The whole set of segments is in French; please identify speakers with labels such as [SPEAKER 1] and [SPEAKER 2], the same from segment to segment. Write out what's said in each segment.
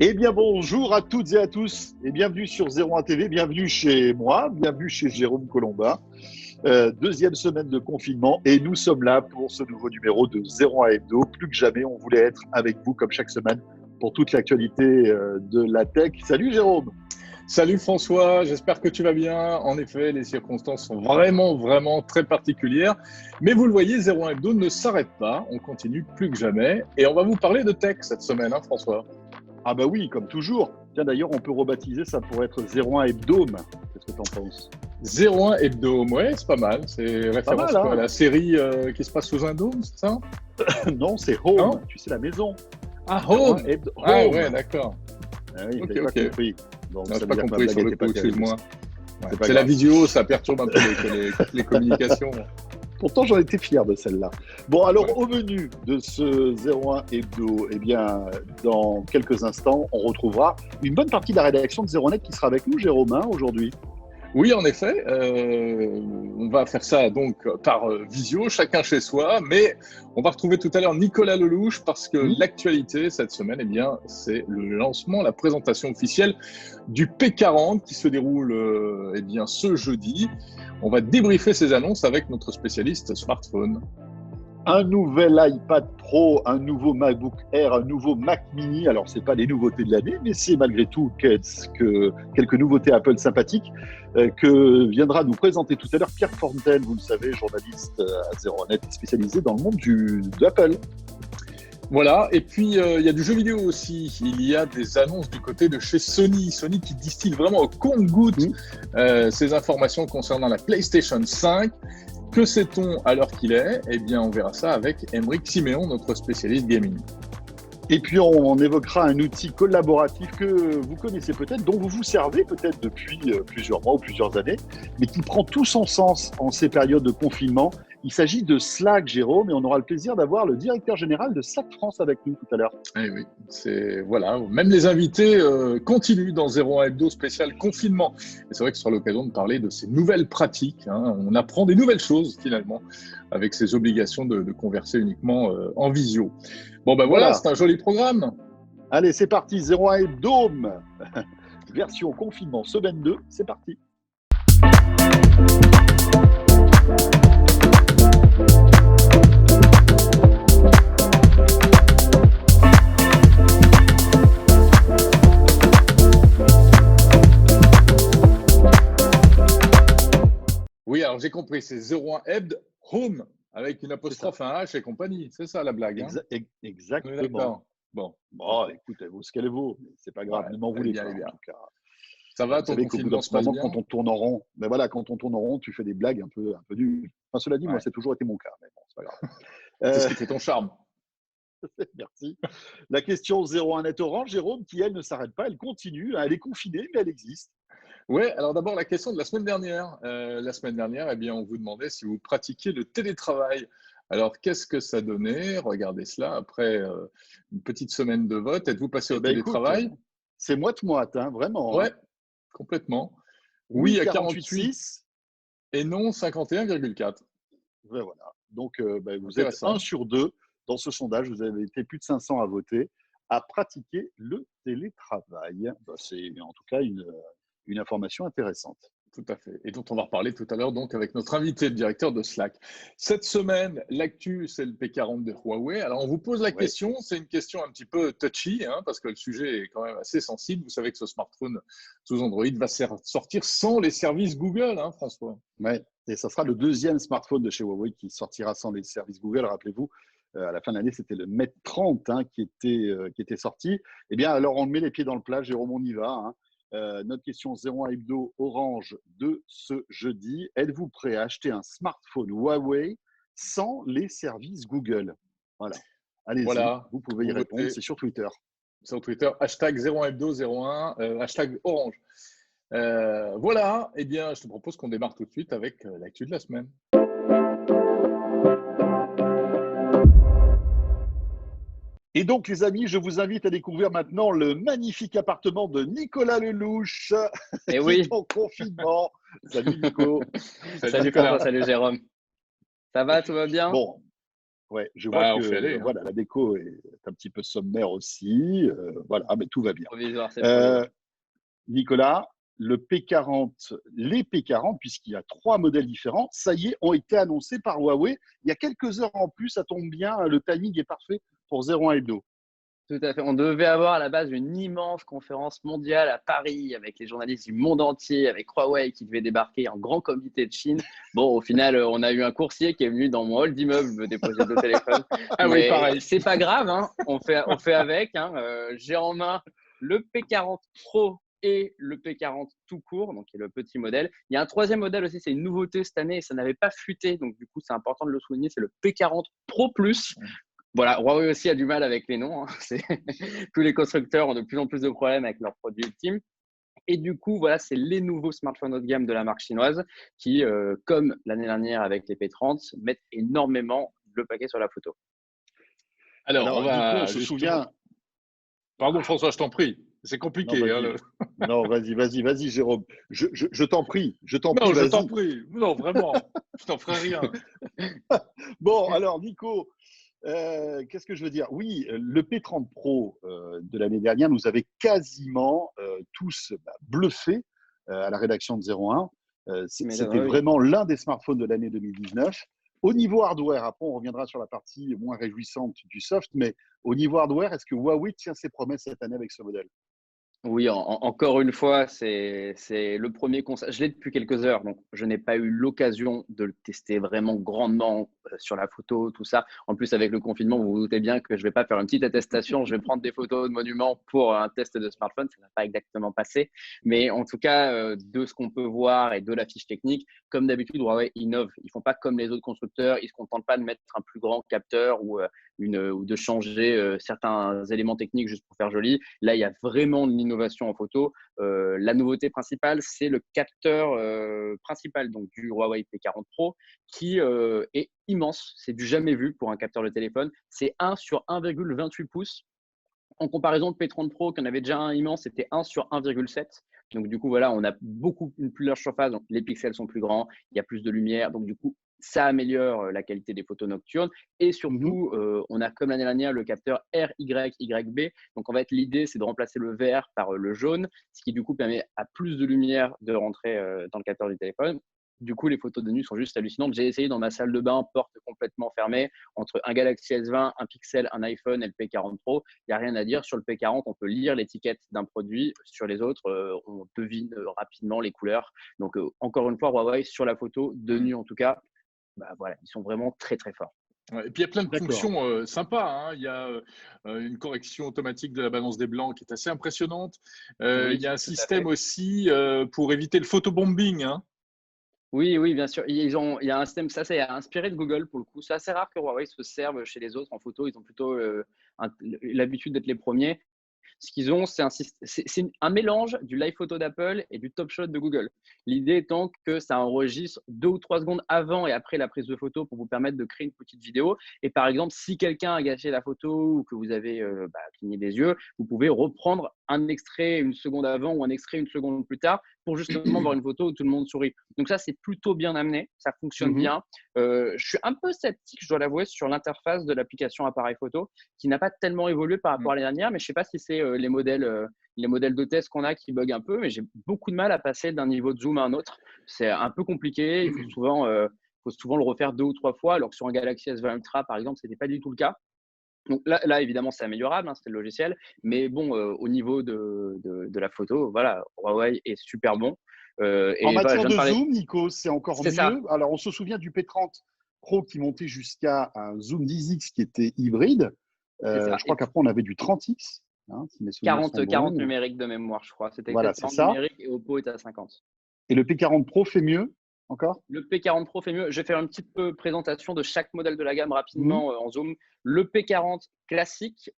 [SPEAKER 1] Eh bien, bonjour à toutes et à tous et bienvenue sur 01 TV, bienvenue chez moi, bienvenue chez Jérôme Colombin. Deuxième semaine de confinement et nous sommes là pour ce nouveau numéro de 01 Hebdo. Plus que jamais, on voulait être avec vous comme chaque semaine pour toute l'actualité de la tech. Salut Jérôme.
[SPEAKER 2] Salut François, j'espère que tu vas bien. En effet, les circonstances sont vraiment très particulières. Mais vous le voyez, 01 Hebdo ne s'arrête pas. On continue plus que jamais. Et on va vous parler de tech cette semaine, hein, François.
[SPEAKER 1] Ah bah oui, comme toujours. Tiens, d'ailleurs, on peut rebaptiser ça pour être 01 Hebdome. Qu'est-ce que tu en penses?
[SPEAKER 2] 01 Hebdo, ouais, c'est pas mal. C'est
[SPEAKER 1] Pas
[SPEAKER 2] référence
[SPEAKER 1] mal,
[SPEAKER 2] quoi, à
[SPEAKER 1] hein?
[SPEAKER 2] la série qui se passe sous un dôme, c'est ça?
[SPEAKER 1] Non, c'est Home,
[SPEAKER 2] Non?
[SPEAKER 1] tu sais, la maison.
[SPEAKER 2] Ah,
[SPEAKER 1] 01
[SPEAKER 2] Home!
[SPEAKER 1] Hebdo
[SPEAKER 2] Ah
[SPEAKER 1] Home.
[SPEAKER 2] ouais, d'accord.
[SPEAKER 1] Ah oui,
[SPEAKER 2] Ok,
[SPEAKER 1] t'avais pas
[SPEAKER 2] ok.
[SPEAKER 1] compris. Donc
[SPEAKER 2] Non,
[SPEAKER 1] ça
[SPEAKER 2] j'ai
[SPEAKER 1] veut
[SPEAKER 2] pas
[SPEAKER 1] dire que ma
[SPEAKER 2] compris
[SPEAKER 1] blague
[SPEAKER 2] sur le
[SPEAKER 1] n'était pas
[SPEAKER 2] coup,
[SPEAKER 1] terrible.
[SPEAKER 2] excuse-moi. Ouais.
[SPEAKER 1] C'est pas
[SPEAKER 2] C'est la
[SPEAKER 1] grave.
[SPEAKER 2] vidéo, ça perturbe un peu les communications.
[SPEAKER 1] Pourtant, j'en étais fier de celle-là. Bon, alors,
[SPEAKER 2] Ouais.
[SPEAKER 1] au menu de ce 01 Hebdo, eh bien, dans quelques instants, on retrouvera une bonne partie de la rédaction de 01net qui sera avec nous, Jérôme, hein, aujourd'hui.
[SPEAKER 2] Oui, en effet, on va faire ça donc par visio, chacun chez soi, mais on va retrouver tout à l'heure Nicolas Lelouch parce que
[SPEAKER 1] Hmm.
[SPEAKER 2] l'actualité cette semaine, eh bien, c'est le lancement, la présentation officielle du P40 qui se déroule eh bien, ce jeudi. On va débriefer ces annonces avec notre spécialiste smartphone.
[SPEAKER 1] Un nouvel iPad Pro, un nouveau MacBook Air, un nouveau Mac Mini. Alors, c'est pas les nouveautés de l'année, mais c'est malgré tout quelques nouveautés Apple sympathiques que viendra nous présenter tout à l'heure Pierre Fontaine, vous le savez, journaliste à 01net spécialisé dans le monde d'Apple.
[SPEAKER 2] Voilà, et puis il y a du jeu vidéo aussi. Il y a des annonces du côté de chez Sony. Sony qui distille vraiment au compte-gouttes
[SPEAKER 1] Hmm.
[SPEAKER 2] ces informations concernant la PlayStation 5. Que sait-on à l'heure qu'il est? Eh bien, on verra ça avec Aymeric Siméon, notre spécialiste gaming.
[SPEAKER 1] Et puis on évoquera un outil collaboratif que vous connaissez peut-être, dont vous vous servez peut-être depuis plusieurs mois ou plusieurs années, mais qui prend tout son sens en ces périodes de confinement. Il s'agit de Slack, Jérôme, et on aura le plaisir d'avoir le directeur général de Slack France avec nous tout à l'heure.
[SPEAKER 2] Eh oui, c'est voilà. Même les invités continuent dans 01 Hebdo spécial confinement. Et c'est vrai que ce sera l'occasion de parler de ces nouvelles pratiques, hein. On apprend des nouvelles choses finalement avec ces obligations de converser uniquement en visio. Bon ben voilà,
[SPEAKER 1] Voilà.
[SPEAKER 2] c'est un joli programme.
[SPEAKER 1] Allez, c'est parti, 01 Hebdome, version confinement, semaine 2, c'est parti.
[SPEAKER 2] Oui, alors j'ai compris, c'est 01 Hebd Home avec une
[SPEAKER 1] C'est ça.
[SPEAKER 2] apostrophe, un H et compagnie. C'est ça la blague, hein? On est
[SPEAKER 1] Exactement.
[SPEAKER 2] d'accord. Bon,
[SPEAKER 1] Bon,
[SPEAKER 2] parfait.
[SPEAKER 1] écoute, elle vaut ce qu'elle vaut, mais c'est pas grave,
[SPEAKER 2] Ouais,
[SPEAKER 1] ne m'en
[SPEAKER 2] elle est
[SPEAKER 1] voulez
[SPEAKER 2] bien,
[SPEAKER 1] pas
[SPEAKER 2] elle est
[SPEAKER 1] en
[SPEAKER 2] bien.
[SPEAKER 1] tout cas.
[SPEAKER 2] Ça va,
[SPEAKER 1] Vous
[SPEAKER 2] ton
[SPEAKER 1] savez qu'au bout d'un
[SPEAKER 2] confinement se passe
[SPEAKER 1] moment,
[SPEAKER 2] bien?
[SPEAKER 1] quand on tourne en rond, mais voilà, quand on tourne en rond, tu fais des blagues un peu nulles. Enfin, cela dit, moi,
[SPEAKER 2] Ouais.
[SPEAKER 1] c'est toujours été mon cas, mais bon, c'est pas grave.
[SPEAKER 2] C'est ce
[SPEAKER 1] Euh,
[SPEAKER 2] qui fait ton charme.
[SPEAKER 1] merci. La question 01 net orange, Jérôme, qui elle ne s'arrête pas, elle continue, elle est confinée, mais elle existe.
[SPEAKER 2] Ouais, alors d'abord la question de la semaine dernière. La semaine dernière, eh bien, on vous demandait si vous pratiquiez le télétravail. Alors, qu'est-ce que ça donnait? Regardez cela après une petite semaine de vote. Êtes-vous passé
[SPEAKER 1] Eh
[SPEAKER 2] au
[SPEAKER 1] ben écoute,
[SPEAKER 2] télétravail?
[SPEAKER 1] c'est moite-moite, hein, vraiment. Hein.
[SPEAKER 2] Ouais, complètement.
[SPEAKER 1] Oui,
[SPEAKER 2] Oui à 48
[SPEAKER 1] 48,6.
[SPEAKER 2] et non 51,4.
[SPEAKER 1] Ben voilà. Donc, ben, vous êtes un
[SPEAKER 2] Intéressant.
[SPEAKER 1] sur 2 dans ce sondage. Vous avez été plus de 500 à voter, à pratiquer le télétravail. Ben, c'est en tout cas une information intéressante.
[SPEAKER 2] Tout à fait. Et dont on va reparler tout à l'heure donc avec notre invité, le directeur de Slack. Cette semaine, l'actu, c'est le P40 de Huawei. Alors, on vous pose la
[SPEAKER 1] Oui,
[SPEAKER 2] question, c'est une question un petit peu touchy, hein, parce que le sujet est quand même assez sensible. Vous savez que ce smartphone sous Android va sortir sans les services Google, hein, François.
[SPEAKER 1] ouais. Et ça sera le deuxième smartphone de chez Huawei qui sortira sans les services Google. Rappelez-vous, à la fin de l'année, c'était le Mate 30 hein, qui était sorti. Eh bien, alors on met les pieds dans le plat. Jérôme, on y va. Hein. Notre question 01 Hebdo Orange de ce jeudi. Êtes-vous prêt à acheter un smartphone Huawei sans les services Google? Voilà. Allez-y,
[SPEAKER 2] Voilà,
[SPEAKER 1] vous pouvez y
[SPEAKER 2] vous
[SPEAKER 1] répondre.
[SPEAKER 2] votez
[SPEAKER 1] C'est sur Twitter.
[SPEAKER 2] sur Twitter, hashtag 01hebdo01, hashtag Orange. Voilà, eh bien, je te propose qu'on démarre tout de suite avec l'actu de la semaine.
[SPEAKER 1] Et donc, les amis, je vous invite à découvrir maintenant le magnifique appartement de Nicolas Lelouch,
[SPEAKER 3] Et
[SPEAKER 1] qui est
[SPEAKER 3] oui,
[SPEAKER 1] en confinement. Salut Nico.
[SPEAKER 2] Salut
[SPEAKER 3] salut François,
[SPEAKER 2] Nicolas.
[SPEAKER 3] salut Jérôme. Ça va, tout va bien?
[SPEAKER 1] Bon, Ouais, je vois
[SPEAKER 2] Bah, on fait aller.
[SPEAKER 1] que
[SPEAKER 2] Hein.
[SPEAKER 1] voilà, la déco est un petit peu sommaire aussi. Voilà, mais tout va bien.
[SPEAKER 3] Provisoire, c'est
[SPEAKER 1] Euh,
[SPEAKER 3] provisoire.
[SPEAKER 1] Nicolas, les P40, puisqu'il y a 3 modèles différents, ça y est, ont été annoncés par Huawei. Il y a quelques heures en plus, ça tombe bien, le timing est parfait pour 01 Hebdo.
[SPEAKER 3] Tout à fait. On devait avoir à la base une immense conférence mondiale à Paris avec les journalistes du monde entier, avec Huawei qui devait débarquer en grand comité de Chine. Bon, au final, on a eu un coursier qui est venu dans mon hall d'immeuble me déposer 2 téléphones.
[SPEAKER 2] Ah oui,
[SPEAKER 3] Mais
[SPEAKER 2] pareil.
[SPEAKER 3] c'est pas grave, hein. On fait avec. Hein. J'ai en main le P40 Pro et le P40 tout court, donc qui est le petit modèle. Il y a un troisième modèle aussi, c'est une nouveauté cette année et ça n'avait pas fuité, donc du coup c'est important de le souligner, c'est le P40 Pro Plus. Voilà, Huawei aussi a du mal avec les noms. Hein. Tous les constructeurs ont de plus en plus de problèmes avec leurs produits ultimes. Et du coup, voilà, c'est les nouveaux smartphones haut de gamme de la marque chinoise qui, comme l'année dernière avec les P30, mettent énormément le paquet sur la photo.
[SPEAKER 2] Alors, on
[SPEAKER 1] Alors, Nico, on
[SPEAKER 2] va
[SPEAKER 1] se
[SPEAKER 2] justement.
[SPEAKER 1] souvient.
[SPEAKER 2] Pardon, François, je t'en prie. C'est
[SPEAKER 1] Non,
[SPEAKER 2] compliqué. Hein,
[SPEAKER 1] vas-y. Non, vas-y, Jérôme. Je t'en prie. Je t'en prie,
[SPEAKER 2] Non, je t'en
[SPEAKER 1] vas-y.
[SPEAKER 2] prie. Non, vraiment. Je t'en ferai rien.
[SPEAKER 1] Bon, alors, Nico, qu'est-ce que je veux dire? Oui, le P30 Pro de l'année dernière nous avait quasiment tous bluffés à la rédaction de 01.
[SPEAKER 3] Mais
[SPEAKER 1] C'était
[SPEAKER 3] oui.
[SPEAKER 1] vraiment l'un des smartphones de l'année 2019. Au niveau hardware, après on reviendra sur la partie moins réjouissante du soft, mais au niveau hardware, est-ce que Huawei tient ses promesses cette année avec ce modèle?
[SPEAKER 3] Oui, encore une fois, c'est le premier conseil. Je l'ai depuis quelques heures, donc je n'ai pas eu l'occasion de le tester vraiment grandement sur la photo, tout ça. En plus, avec le confinement, vous vous doutez bien que je ne vais pas faire une petite attestation, je vais prendre des photos de monuments pour un test de smartphone, ça n'a pas exactement passé. Mais en tout cas, de ce qu'on peut voir et de la fiche technique, comme d'habitude, Huawei innove. Ils ne font pas comme les autres constructeurs, ils ne se contentent pas de mettre un plus grand capteur ou de changer certains éléments techniques juste pour faire joli. Là, il y a vraiment de l'innovation en photo. La nouveauté principale, c'est le capteur principal donc, du Huawei P40 Pro qui est immense. C'est du jamais vu pour un capteur de téléphone. C'est 1 sur 1,28 pouces. En comparaison de P30 Pro, qui en avait déjà un immense, c'était 1 sur 1,7. Donc, du coup, voilà, on a beaucoup une plus large surface. Donc, les pixels sont plus grands, il y a plus de lumière. Donc, du coup, ça améliore la qualité des photos nocturnes. Et
[SPEAKER 1] Mhm.
[SPEAKER 3] surtout, on a comme l'année dernière le capteur RYYB. Donc, en fait, l'idée, c'est de remplacer le vert par le jaune, ce qui, du coup, permet à plus de lumière de rentrer dans le capteur du téléphone. Du coup, les photos de nuit sont juste hallucinantes. J'ai essayé dans ma salle de bain, porte complètement fermée, entre un Galaxy S20, un Pixel, un iPhone et le P40 Pro. Il n'y a rien à dire. Sur le P40, on peut lire l'étiquette d'un produit. Sur les autres, on devine rapidement les couleurs. Donc, encore une fois, Huawei, sur la photo, de nuit en tout cas, bah, voilà, ils sont vraiment très, très forts.
[SPEAKER 2] Ouais, et puis il y a plein de
[SPEAKER 1] D'accord.
[SPEAKER 2] fonctions sympas. Hein. Il y a une correction automatique de la balance des blancs qui est assez impressionnante. Il
[SPEAKER 3] Oui,
[SPEAKER 2] y a un
[SPEAKER 3] tout à
[SPEAKER 2] système
[SPEAKER 3] fait.
[SPEAKER 2] aussi pour éviter le photobombing. Hein.
[SPEAKER 3] Oui, oui, bien sûr. Il y a un système, ça c'est inspiré de Google pour le coup. C'est assez rare que Huawei se serve chez les autres en photo. Ils ont plutôt l'habitude d'être les premiers. Ce qu'ils ont, c'est un mélange du live photo d'Apple et du top shot de Google. L'idée étant que ça enregistre 2 ou 3 secondes avant et après la prise de photo pour vous permettre de créer une petite vidéo. Et par exemple, si quelqu'un a gâché la photo ou que vous avez cligné des yeux, vous pouvez reprendre un extrait 1 seconde avant ou un extrait 1 seconde plus tard pour justement voir une photo où tout le monde sourit. Donc ça, c'est plutôt bien amené, ça fonctionne
[SPEAKER 1] Mhm.
[SPEAKER 3] bien. Je suis un peu sceptique, je dois l'avouer, sur l'interface de l'application appareil photo qui n'a pas tellement évolué par rapport à l'année dernière, mais je ne sais pas si c'est les modèles de test qu'on a qui bug un peu, mais j'ai beaucoup de mal à passer d'un niveau de zoom à un autre. C'est un peu compliqué, faut souvent le refaire 2 ou 3 fois, alors que sur un Galaxy S20 Ultra, par exemple, ce n'était pas du tout le cas. Donc là évidemment, c'est améliorable, hein, c'est le logiciel, mais bon, au niveau de la photo, voilà, Huawei est super bon.
[SPEAKER 1] En
[SPEAKER 3] Et voilà, je
[SPEAKER 1] matière
[SPEAKER 3] viens de
[SPEAKER 1] de
[SPEAKER 3] parler,
[SPEAKER 1] zoom, Nico, c'est encore
[SPEAKER 3] c'est ça,
[SPEAKER 1] mieux. Alors, on se souvient du P30 Pro qui montait jusqu'à un zoom 10x qui était hybride.
[SPEAKER 3] c'est ça.
[SPEAKER 1] Je crois
[SPEAKER 3] Et
[SPEAKER 1] qu'après, on avait du 30x, hein, si mes souvenirs sont
[SPEAKER 3] 40
[SPEAKER 1] bons.
[SPEAKER 3] numériques de mémoire, je crois. C'était
[SPEAKER 1] Voilà,
[SPEAKER 3] peut-être
[SPEAKER 1] c'est
[SPEAKER 3] 40
[SPEAKER 1] ça.
[SPEAKER 3] numériques et Oppo est à 50.
[SPEAKER 1] Et le P40 Pro fait mieux encore?
[SPEAKER 3] Le P40 Pro fait mieux. Je vais faire une petite présentation de chaque modèle de la gamme
[SPEAKER 1] Mhm.
[SPEAKER 3] rapidement en zoom. Le P40 classique,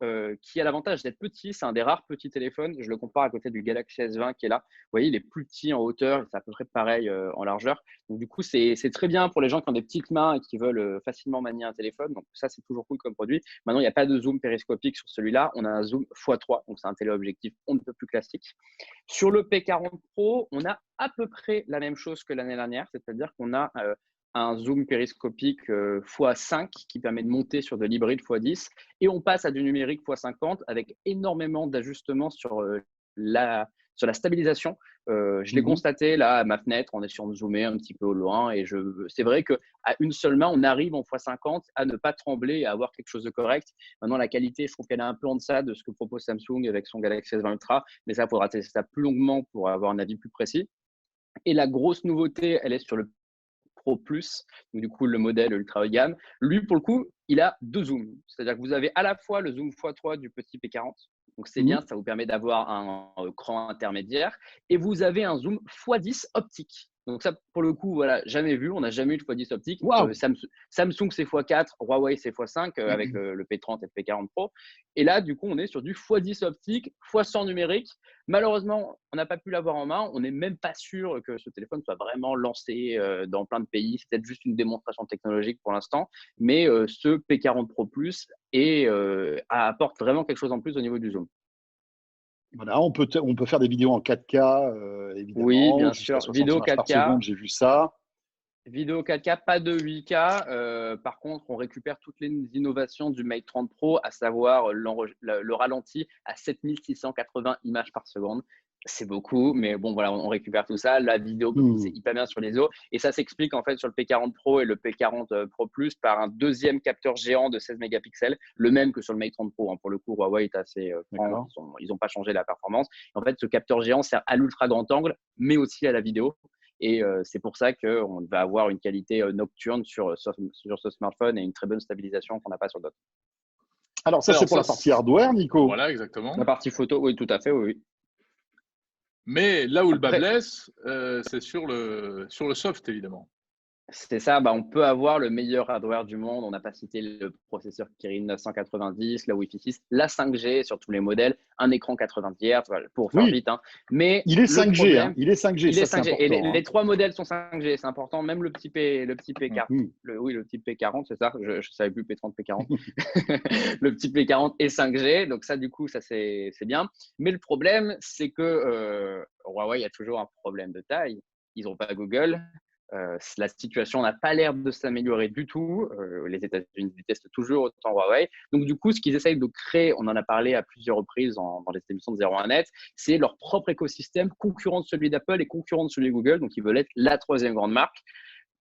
[SPEAKER 3] qui a l'avantage d'être petit, c'est un des rares petits téléphones. Je le compare à côté du Galaxy S20 qui est là. Vous voyez, il est plus petit en hauteur, c'est à peu près pareil en largeur. Donc du coup, c'est très bien pour les gens qui ont des petites mains et qui veulent facilement manier un téléphone. Donc ça, c'est toujours cool comme produit. Maintenant, il n'y a pas de zoom périscopique sur celui-là. On a un zoom x3, donc c'est un téléobjectif on ne peut plus classique. Sur le P40 Pro, on a à peu près la même chose que l'année dernière, c'est-à-dire qu'on a un zoom périscopique x5 qui permet de monter sur de l'hybride x10 et on passe à du numérique x50 avec énormément d'ajustements sur la stabilisation. Je l'ai constaté là à ma fenêtre, on est sur zoomer un petit peu au loin et c'est vrai qu'à une seule main, on arrive en x50 à ne pas trembler et à avoir quelque chose de correct. Maintenant, la qualité, je trouve qu'elle est un peu en deçà de ce que propose Samsung avec son Galaxy S20 Ultra, mais ça, il faudra tester ça plus longuement pour avoir un avis plus précis. Et la grosse nouveauté, elle est sur le Pro Plus, donc du coup le modèle ultra haut de gamme. Lui, pour le coup, il a 2 zooms. C'est-à-dire que vous avez à la fois le zoom x3 du petit P40, donc c'est bien, ça vous permet d'avoir un cran intermédiaire, et vous avez un zoom x10 optique. Donc ça, pour le coup, voilà, jamais vu, on n'a jamais eu de x10 optique.
[SPEAKER 1] Wow.
[SPEAKER 3] Samsung c'est x4, Huawei c'est x5 avec le P30 et le P40 Pro. Et là, du coup, on est sur du x10 optique, x100 numérique. Malheureusement, on n'a pas pu l'avoir en main. On n'est même pas sûr que ce téléphone soit vraiment lancé dans plein de pays. C'est peut-être juste une démonstration technologique pour l'instant. Mais ce P40 Pro Plus apporte vraiment quelque chose en plus au niveau du zoom.
[SPEAKER 1] Voilà, on peut faire des vidéos en 4K, évidemment.
[SPEAKER 3] Oui, bien
[SPEAKER 1] jusqu'à
[SPEAKER 3] sûr.
[SPEAKER 1] 60
[SPEAKER 3] Vidéo
[SPEAKER 1] images par
[SPEAKER 3] 4K.
[SPEAKER 1] seconde, j'ai vu ça.
[SPEAKER 3] Vidéo 4K, pas de 8K. Par contre, on récupère toutes les innovations du Mate 30 Pro, à savoir le ralenti à 7680 images par seconde. C'est beaucoup, mais bon, voilà, on récupère tout ça. La vidéo, c'est hyper bien sur les os. Et ça s'explique en fait sur le P40 Pro et le P40 Pro Plus par un deuxième capteur géant de 16 mégapixels, le même que sur le Mate 30 Pro. Pour le coup, Huawei est assez franc. Ils n'ont pas changé la performance. En fait, ce capteur géant sert à l'ultra grand angle, mais aussi à la vidéo. Et c'est pour ça qu'on va avoir une qualité nocturne sur ce smartphone et une très bonne stabilisation qu'on n'a pas sur d'autres.
[SPEAKER 1] Alors, ça, c'est pour la partie hardware, Nico.
[SPEAKER 2] Voilà, exactement.
[SPEAKER 3] La partie photo, oui, tout à fait, oui.
[SPEAKER 2] Mais là où le bas blesse, c'est sur le soft, évidemment.
[SPEAKER 3] C'est ça, on peut avoir le meilleur hardware du monde. On n'a pas cité le processeur Kirin 990, la Wi-Fi 6, la 5G sur tous les modèles, un écran 90 Hz, voilà, pour faire vite. Mais
[SPEAKER 1] il est 5G,
[SPEAKER 3] problème,
[SPEAKER 1] il est 5G.
[SPEAKER 3] Il est 5G. Et les 3 modèles sont 5G, c'est important. Même le petit P40, le petit P40, c'est ça. Je ne savais plus P30, P40. Le petit P40 est 5G, donc ça, du coup, ça c'est bien. Mais le problème, c'est que Huawei a toujours un problème de taille. Ils n'ont pas Google. La situation n'a pas l'air de s'améliorer du tout. Les États-Unis détestent toujours autant Huawei. Donc, du coup, ce qu'ils essayent de créer, on en a parlé à plusieurs reprises dans les émissions de 01net, c'est leur propre écosystème concurrent de celui d'Apple et concurrent de celui de Google. Donc, ils veulent être la 3e grande marque.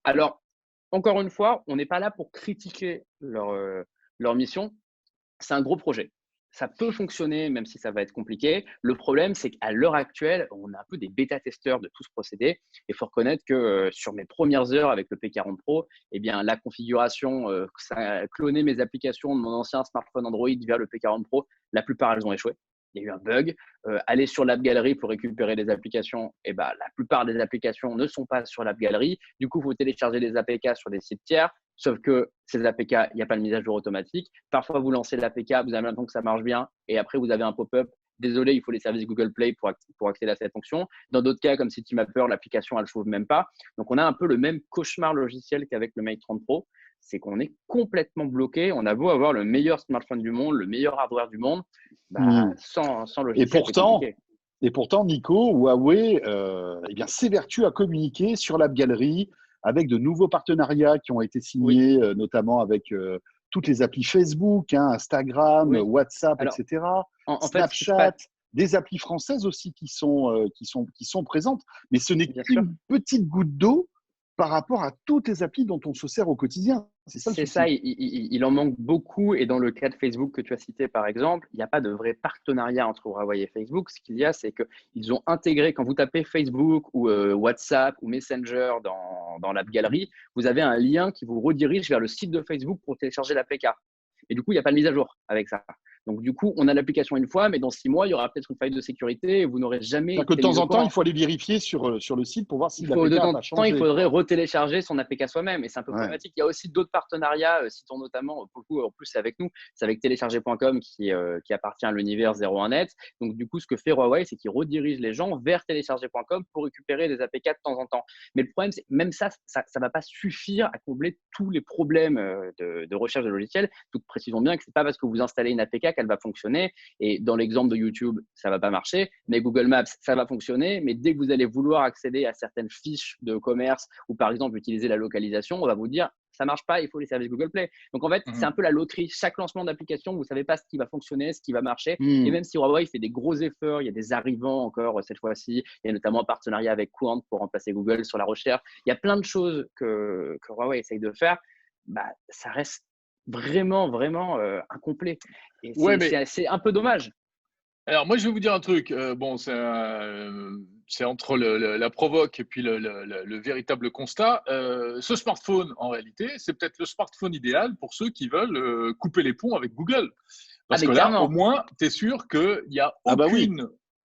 [SPEAKER 3] Alors, encore une fois, on n'est pas là pour critiquer leur mission. C'est un gros projet. Ça peut fonctionner, même si ça va être compliqué. Le problème, c'est qu'à l'heure actuelle, on a un peu des bêta-testeurs de tout ce procédé. Et il faut reconnaître que sur mes premières heures avec le P40 Pro, la configuration, cloner mes applications de mon ancien smartphone Android vers le P40 Pro, la plupart, elles ont échoué. Il y a eu un bug. Aller sur l'App Gallery pour récupérer des applications, la plupart des applications ne sont pas sur l'App Gallery. Du coup, il faut télécharger des APK sur des sites tiers. Sauf que ces APK, il n'y a pas de mise à jour automatique. Parfois, vous lancez l'APK, vous avez l'impression que ça marche bien, et après, vous avez un pop-up. Désolé, il faut les services Google Play pour accéder à cette fonction. Dans d'autres cas, comme CityMapper, l'application, elle ne s'ouvre même pas. Donc, on a un peu le même cauchemar logiciel qu'avec le Mate 30 Pro. C'est qu'on est complètement bloqué. On a beau avoir le meilleur smartphone du monde, le meilleur hardware du monde, sans logiciel.
[SPEAKER 1] Et pourtant, Nico, Huawei s'évertue à communiquer sur l'App Gallery avec de nouveaux partenariats qui ont été signés, notamment avec toutes les applis Facebook, Instagram, WhatsApp, etc. Snapchat, des applis françaises aussi qui sont présentes. Mais ce n'est qu'une petite goutte d'eau par rapport à toutes les applis dont on se sert au quotidien.
[SPEAKER 3] C'est ça, il en manque beaucoup. Et dans le cas de Facebook que tu as cité, par exemple, il n'y a pas de vrai partenariat entre Huawei et Facebook. Ce qu'il y a, c'est qu'ils ont intégré, quand vous tapez Facebook ou WhatsApp ou Messenger dans l'App Gallery, vous avez un lien qui vous redirige vers le site de Facebook pour télécharger l'APK. Et du coup, il n'y a pas de mise à jour avec ça. Donc, du coup, on a l'application une fois, mais dans 6 mois, il y aura peut-être une faille de sécurité et vous n'aurez jamais…
[SPEAKER 1] Que de temps en temps, il faut aller vérifier sur le site pour voir si l'APK n'a pas changé.
[SPEAKER 3] Il faudrait retélécharger son APK soi-même et c'est un peu problématique. Il y a aussi d'autres partenariats, citons notamment, pour le coup, en plus, c'est avec nous, c'est avec télécharger.com qui appartient à l'univers 01net. Donc, du coup, ce que fait Huawei, c'est qu'il redirige les gens vers télécharger.com pour récupérer des APK de temps en temps. Mais le problème, c'est que même ça ne va pas suffire à combler tous les problèmes de recherche de logiciels. Tout précisons bien que ce n'est pas parce que vous installez une APK cas qu'elle va fonctionner. Et dans l'exemple de YouTube, ça ne va pas marcher. Mais Google Maps, ça va fonctionner. Mais dès que vous allez vouloir accéder à certaines fiches de commerce ou par exemple utiliser la localisation, on va vous dire ça ne marche pas, il faut les services Google Play. Donc en fait, c'est un peu la loterie. Chaque lancement d'application, vous ne savez pas ce qui va fonctionner, ce qui va marcher. Et même si Huawei fait des gros efforts, il y a des arrivants encore cette fois-ci. Il y a notamment un partenariat avec Quant pour remplacer Google sur la recherche. Il y a plein de choses que Huawei essaye de faire. Ça reste vraiment incomplet. Et c'est un peu dommage.
[SPEAKER 2] Alors, moi, je vais vous dire un truc. Bon, c'est entre la provoque et puis le véritable constat. Ce smartphone, en réalité, c'est peut-être le smartphone idéal pour ceux qui veulent couper les ponts avec Google. Parce que là, au moins, tu es sûr qu'il n'y a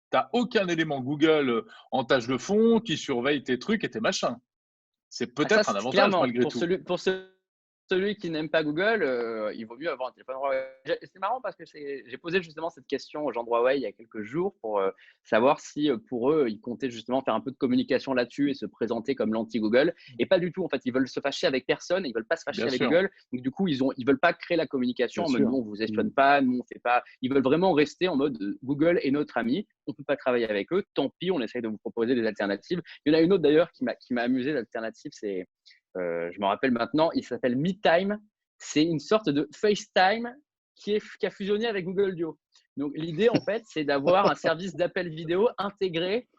[SPEAKER 2] t'as aucun élément Google en tâche de fond qui surveille tes trucs et tes machins. C'est peut-être un avantage malgré tout.
[SPEAKER 3] Pour celui qui n'aime pas Google, il vaut mieux avoir un téléphone Huawei. C'est marrant parce que j'ai posé justement cette question aux gens de Huawei il y a quelques jours pour savoir si pour eux, ils comptaient justement faire un peu de communication là-dessus et se présenter comme l'anti-Google. Et pas du tout. En fait, ils veulent se fâcher avec personne. Ils veulent pas se fâcher avec Google. Donc du coup, ils veulent pas créer la communication en mode nous, on vous espionne pas, nous, on fait pas. Ils veulent vraiment rester en mode Google est notre ami. On peut pas travailler avec eux. Tant pis, on essaye de vous proposer des alternatives. Il y en a une autre d'ailleurs qui m'a amusé. L'alternative, c'est je me rappelle maintenant, il s'appelle MeTime. C'est une sorte de FaceTime qui a fusionné avec Google Duo. Donc, l'idée, en fait, c'est d'avoir un service d'appel vidéo intégré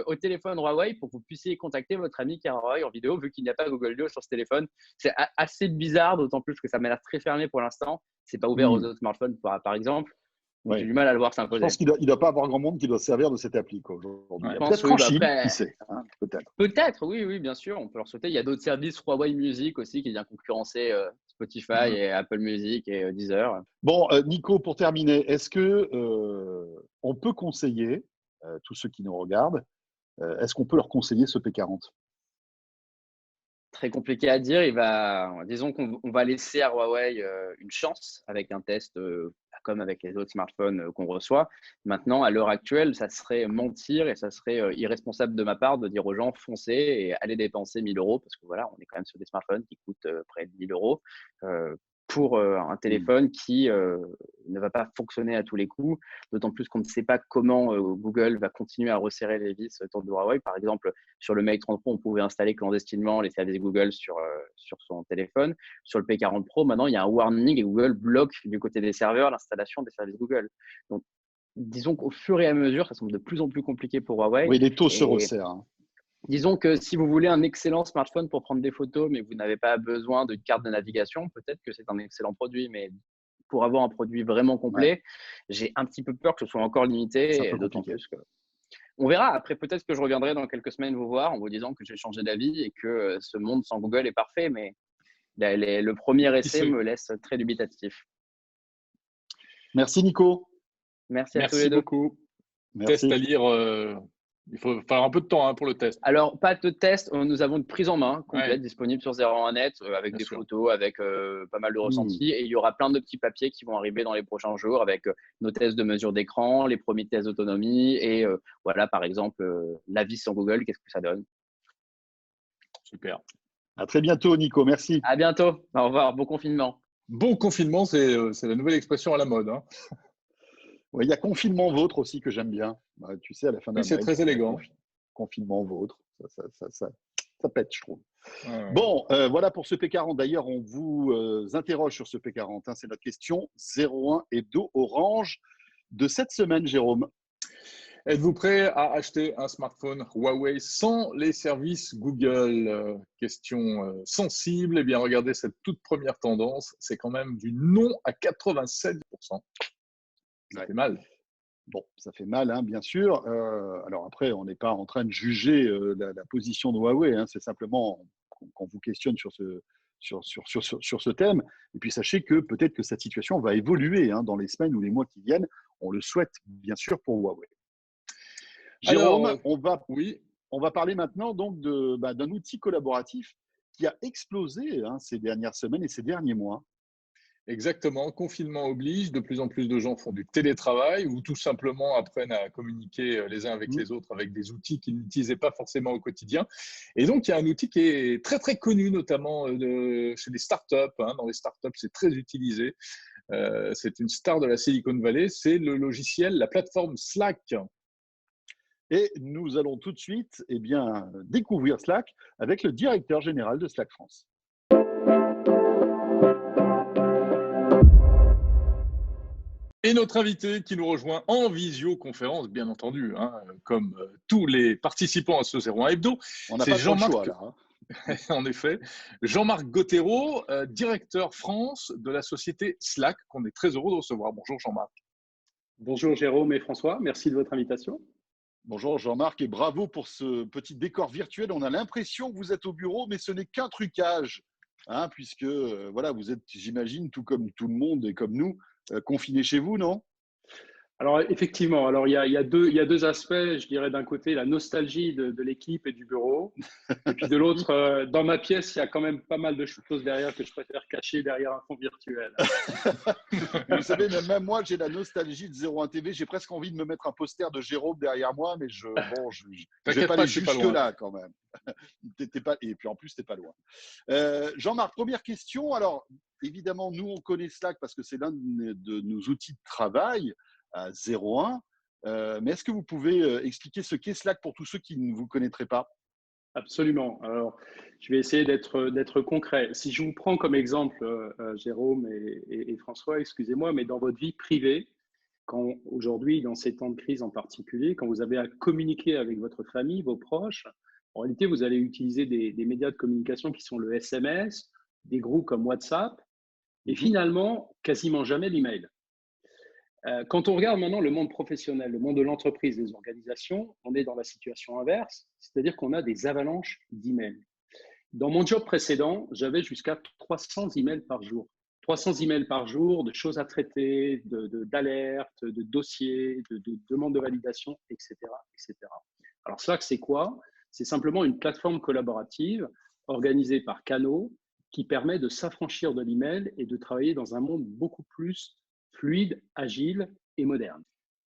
[SPEAKER 3] au téléphone Huawei pour que vous puissiez contacter votre ami qui est Huawei en vidéo, vu qu'il n'y a pas Google Duo sur ce téléphone. C'est assez bizarre, d'autant plus que ça m'a l'air très fermé pour l'instant. C'est pas ouvert aux autres smartphones, par exemple.
[SPEAKER 1] Ouais.
[SPEAKER 3] J'ai du mal à le voir s'imposer.
[SPEAKER 1] Je pense qu'il ne doit pas avoir grand monde qui doit se servir de cette appli aujourd'hui.
[SPEAKER 3] Ouais,
[SPEAKER 1] peut-être en Chine, qui sait, hein, peut-être.
[SPEAKER 3] Peut-être, oui, bien sûr, on peut leur souhaiter. Il y a d'autres services, Huawei Music aussi, qui vient concurrencer Spotify et Apple Music et Deezer.
[SPEAKER 1] Bon, Nico, pour terminer, est-ce que on peut conseiller, tous ceux qui nous regardent, est-ce qu'on peut leur conseiller ce P40?
[SPEAKER 3] Très compliqué à dire. Disons qu'on va laisser à Huawei une chance avec un test comme avec les autres smartphones qu'on reçoit. Maintenant, à l'heure actuelle, ça serait mentir et ça serait irresponsable de ma part de dire aux gens foncez et allez dépenser 1 000 € parce que voilà, on est quand même sur des smartphones qui coûtent près de 1 000 € pour un téléphone qui ne va pas fonctionner à tous les coups, d'autant plus qu'on ne sait pas comment Google va continuer à resserrer les vis autour de Huawei. Par exemple, sur le Mate 30 Pro, on pouvait installer clandestinement les services Google sur son téléphone. Sur le P40 Pro, maintenant, il y a un warning et Google bloque du côté des serveurs l'installation des services Google. Donc, disons qu'au fur et à mesure, ça semble de plus en plus compliqué pour Huawei.
[SPEAKER 1] Oui, les taux se resserrent. Hein.
[SPEAKER 3] Disons que si vous voulez un excellent smartphone pour prendre des photos, mais vous n'avez pas besoin de carte de navigation, peut-être que c'est un excellent produit. Mais pour avoir un produit vraiment complet, j'ai un petit peu peur que ce soit encore limité. Et d'autant plus que… On verra. Après, peut-être que je reviendrai dans quelques semaines vous voir en vous disant que j'ai changé d'avis et que ce monde sans Google est parfait. Mais le premier essai me laisse très dubitatif.
[SPEAKER 1] Merci Nico.
[SPEAKER 3] Merci à tous les deux.
[SPEAKER 2] Beaucoup. Merci. Test à lire. Il faut faire un peu de temps pour le test.
[SPEAKER 3] Alors, pas de test. Nous avons une prise en main complète disponible sur 01net avec des photos, avec pas mal de ressentis. Et il y aura plein de petits papiers qui vont arriver dans les prochains jours avec nos tests de mesure d'écran, les premiers tests d'autonomie et voilà, par exemple, la vie sans Google, qu'est-ce que ça donne.
[SPEAKER 2] Super.
[SPEAKER 1] À très bientôt, Nico. Merci.
[SPEAKER 3] À bientôt. Au revoir. Bon confinement.
[SPEAKER 2] Bon confinement, c'est la nouvelle expression à la mode. Hein.
[SPEAKER 1] Ouais, il y a confinement vôtre aussi que j'aime bien. Tu sais, à la fin d'un
[SPEAKER 2] c'est très élégant.
[SPEAKER 1] Confinement vôtre, ça pète, je trouve. Bon, voilà pour ce P40. D'ailleurs, on vous interroge sur ce P40. Hein. C'est notre question 01 Hebdo Orange de cette semaine, Jérôme.
[SPEAKER 2] Êtes-vous prêt à acheter un smartphone Huawei sans les services Google? Question sensible. Eh bien, regardez cette toute première tendance. C'est quand même du non à 87%. Ça fait mal.
[SPEAKER 1] Bon, ça fait mal, hein, bien sûr. Alors après, on n'est pas en train de juger la position de Huawei. Hein, c'est simplement qu'on vous questionne sur ce thème. Et puis sachez que peut-être que cette situation va évoluer dans les semaines ou les mois qui viennent. On le souhaite, bien sûr, pour Huawei. Jérôme,
[SPEAKER 2] alors,
[SPEAKER 1] on va parler maintenant donc d'un outil collaboratif qui a explosé ces dernières semaines et ces derniers mois.
[SPEAKER 2] Exactement, confinement oblige, de plus en plus de gens font du télétravail ou tout simplement apprennent à communiquer les uns avec les autres avec des outils qu'ils n'utilisaient pas forcément au quotidien. Et donc, il y a un outil qui est très, très connu, notamment chez les startups. Dans les startups, c'est très utilisé. C'est une star de la Silicon Valley. C'est le logiciel, la plateforme Slack.
[SPEAKER 1] Et nous allons tout de suite découvrir Slack avec le directeur général de Slack France.
[SPEAKER 2] Et notre invité qui nous rejoint en visioconférence, bien entendu, hein, comme tous les participants à ce 01 Hebdo, c'est Jean-Marc. En effet, Jean-Marc Gauthéreau, directeur France de la société Slack, qu'on est très heureux de recevoir. Bonjour Jean-Marc.
[SPEAKER 4] Bonjour Jérôme et François, merci de votre invitation.
[SPEAKER 1] Bonjour Jean-Marc et bravo pour ce petit décor virtuel. On a l'impression que vous êtes au bureau, mais ce n'est qu'un trucage, hein, puisque voilà, vous êtes, j'imagine, tout comme tout le monde et comme nous, confinés chez vous, non ?
[SPEAKER 4] Alors effectivement, il y a deux aspects, je dirais d'un côté la nostalgie de l'équipe et du bureau, et puis de l'autre, dans ma pièce, il y a quand même pas mal de choses derrière que je préfère cacher derrière un fond virtuel.
[SPEAKER 1] Vous savez, même moi, j'ai la nostalgie de 01 TV. J'ai presque envie de me mettre un poster de Jérôme derrière moi, mais je vais pas aller jusque-là quand même. Et puis en plus, tu n'es pas loin. Jean-Marc, première question. Alors, évidemment, nous, on connaît Slack parce que c'est l'un de nos outils de travail à 01. Mais est-ce que vous pouvez expliquer ce qu'est Slack pour tous ceux qui ne vous connaîtraient pas ?
[SPEAKER 4] Absolument. Alors, je vais essayer d'être concret. Si je vous prends comme exemple, Jérôme et François, excusez-moi, mais dans votre vie privée, quand aujourd'hui, dans ces temps de crise en particulier, quand vous avez à communiquer avec votre famille, vos proches, en réalité, vous allez utiliser des médias de communication qui sont le SMS, des groupes comme WhatsApp, et finalement, quasiment jamais l'email. Quand on regarde maintenant le monde professionnel, le monde de l'entreprise, des organisations, on est dans la situation inverse, c'est-à-dire qu'on a des avalanches d'emails. Dans mon job précédent, j'avais jusqu'à 300 emails par jour. 300 emails par jour de choses à traiter, d'alertes, de dossiers, de demandes de validation, etc., etc. Alors Slack, c'est quoi ? C'est simplement une plateforme collaborative organisée par canaux qui permet de s'affranchir de l'email et de travailler dans un monde beaucoup plus fluide, agile et moderne.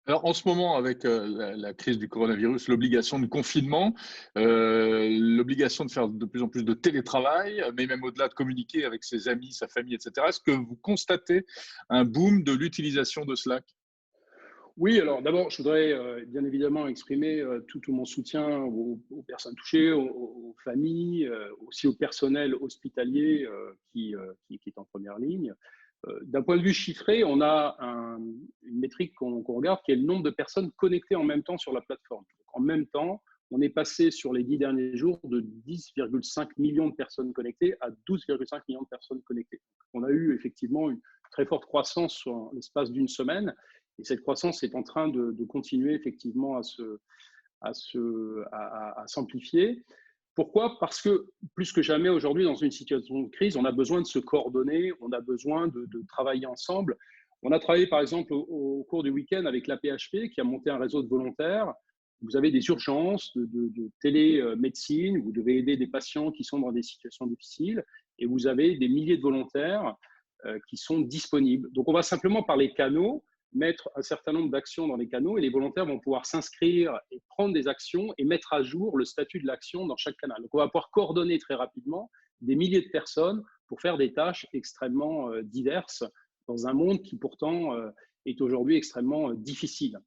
[SPEAKER 2] Alors, en ce moment, avec la crise du coronavirus, l'obligation de confinement, l'obligation de faire de plus en plus de télétravail, mais même au-delà de communiquer avec ses amis, sa famille, etc., est-ce que vous constatez un boom de l'utilisation de Slack ?
[SPEAKER 4] Oui, alors d'abord, je voudrais bien évidemment exprimer tout mon soutien aux personnes touchées, aux familles, aussi au personnel hospitalier qui est en première ligne. D'un point de vue chiffré, on a une métrique qu'on regarde qui est le nombre de personnes connectées en même temps sur la plateforme. Donc, en même temps, on est passé sur les 10 derniers jours de 10,5 millions de personnes connectées à 12,5 millions de personnes connectées. Donc, on a eu effectivement une très forte croissance sur l'espace d'une semaine et cette croissance est en train de continuer effectivement à s'amplifier. Pourquoi ? Parce que plus que jamais aujourd'hui, dans une situation de crise, on a besoin de se coordonner, on a besoin de travailler ensemble. On a travaillé par exemple au cours du week-end avec l'AP-HP qui a monté un réseau de volontaires. Vous avez des urgences de télémédecine, vous devez aider des patients qui sont dans des situations difficiles et vous avez des milliers de volontaires qui sont disponibles. Donc on va simplement par les canaux mettre un certain nombre d'actions dans les canaux et les volontaires vont pouvoir s'inscrire et prendre des actions et mettre à jour le statut de l'action dans chaque canal. Donc, on va pouvoir coordonner très rapidement des milliers de personnes pour faire des tâches extrêmement diverses dans un monde qui pourtant est aujourd'hui extrêmement difficile.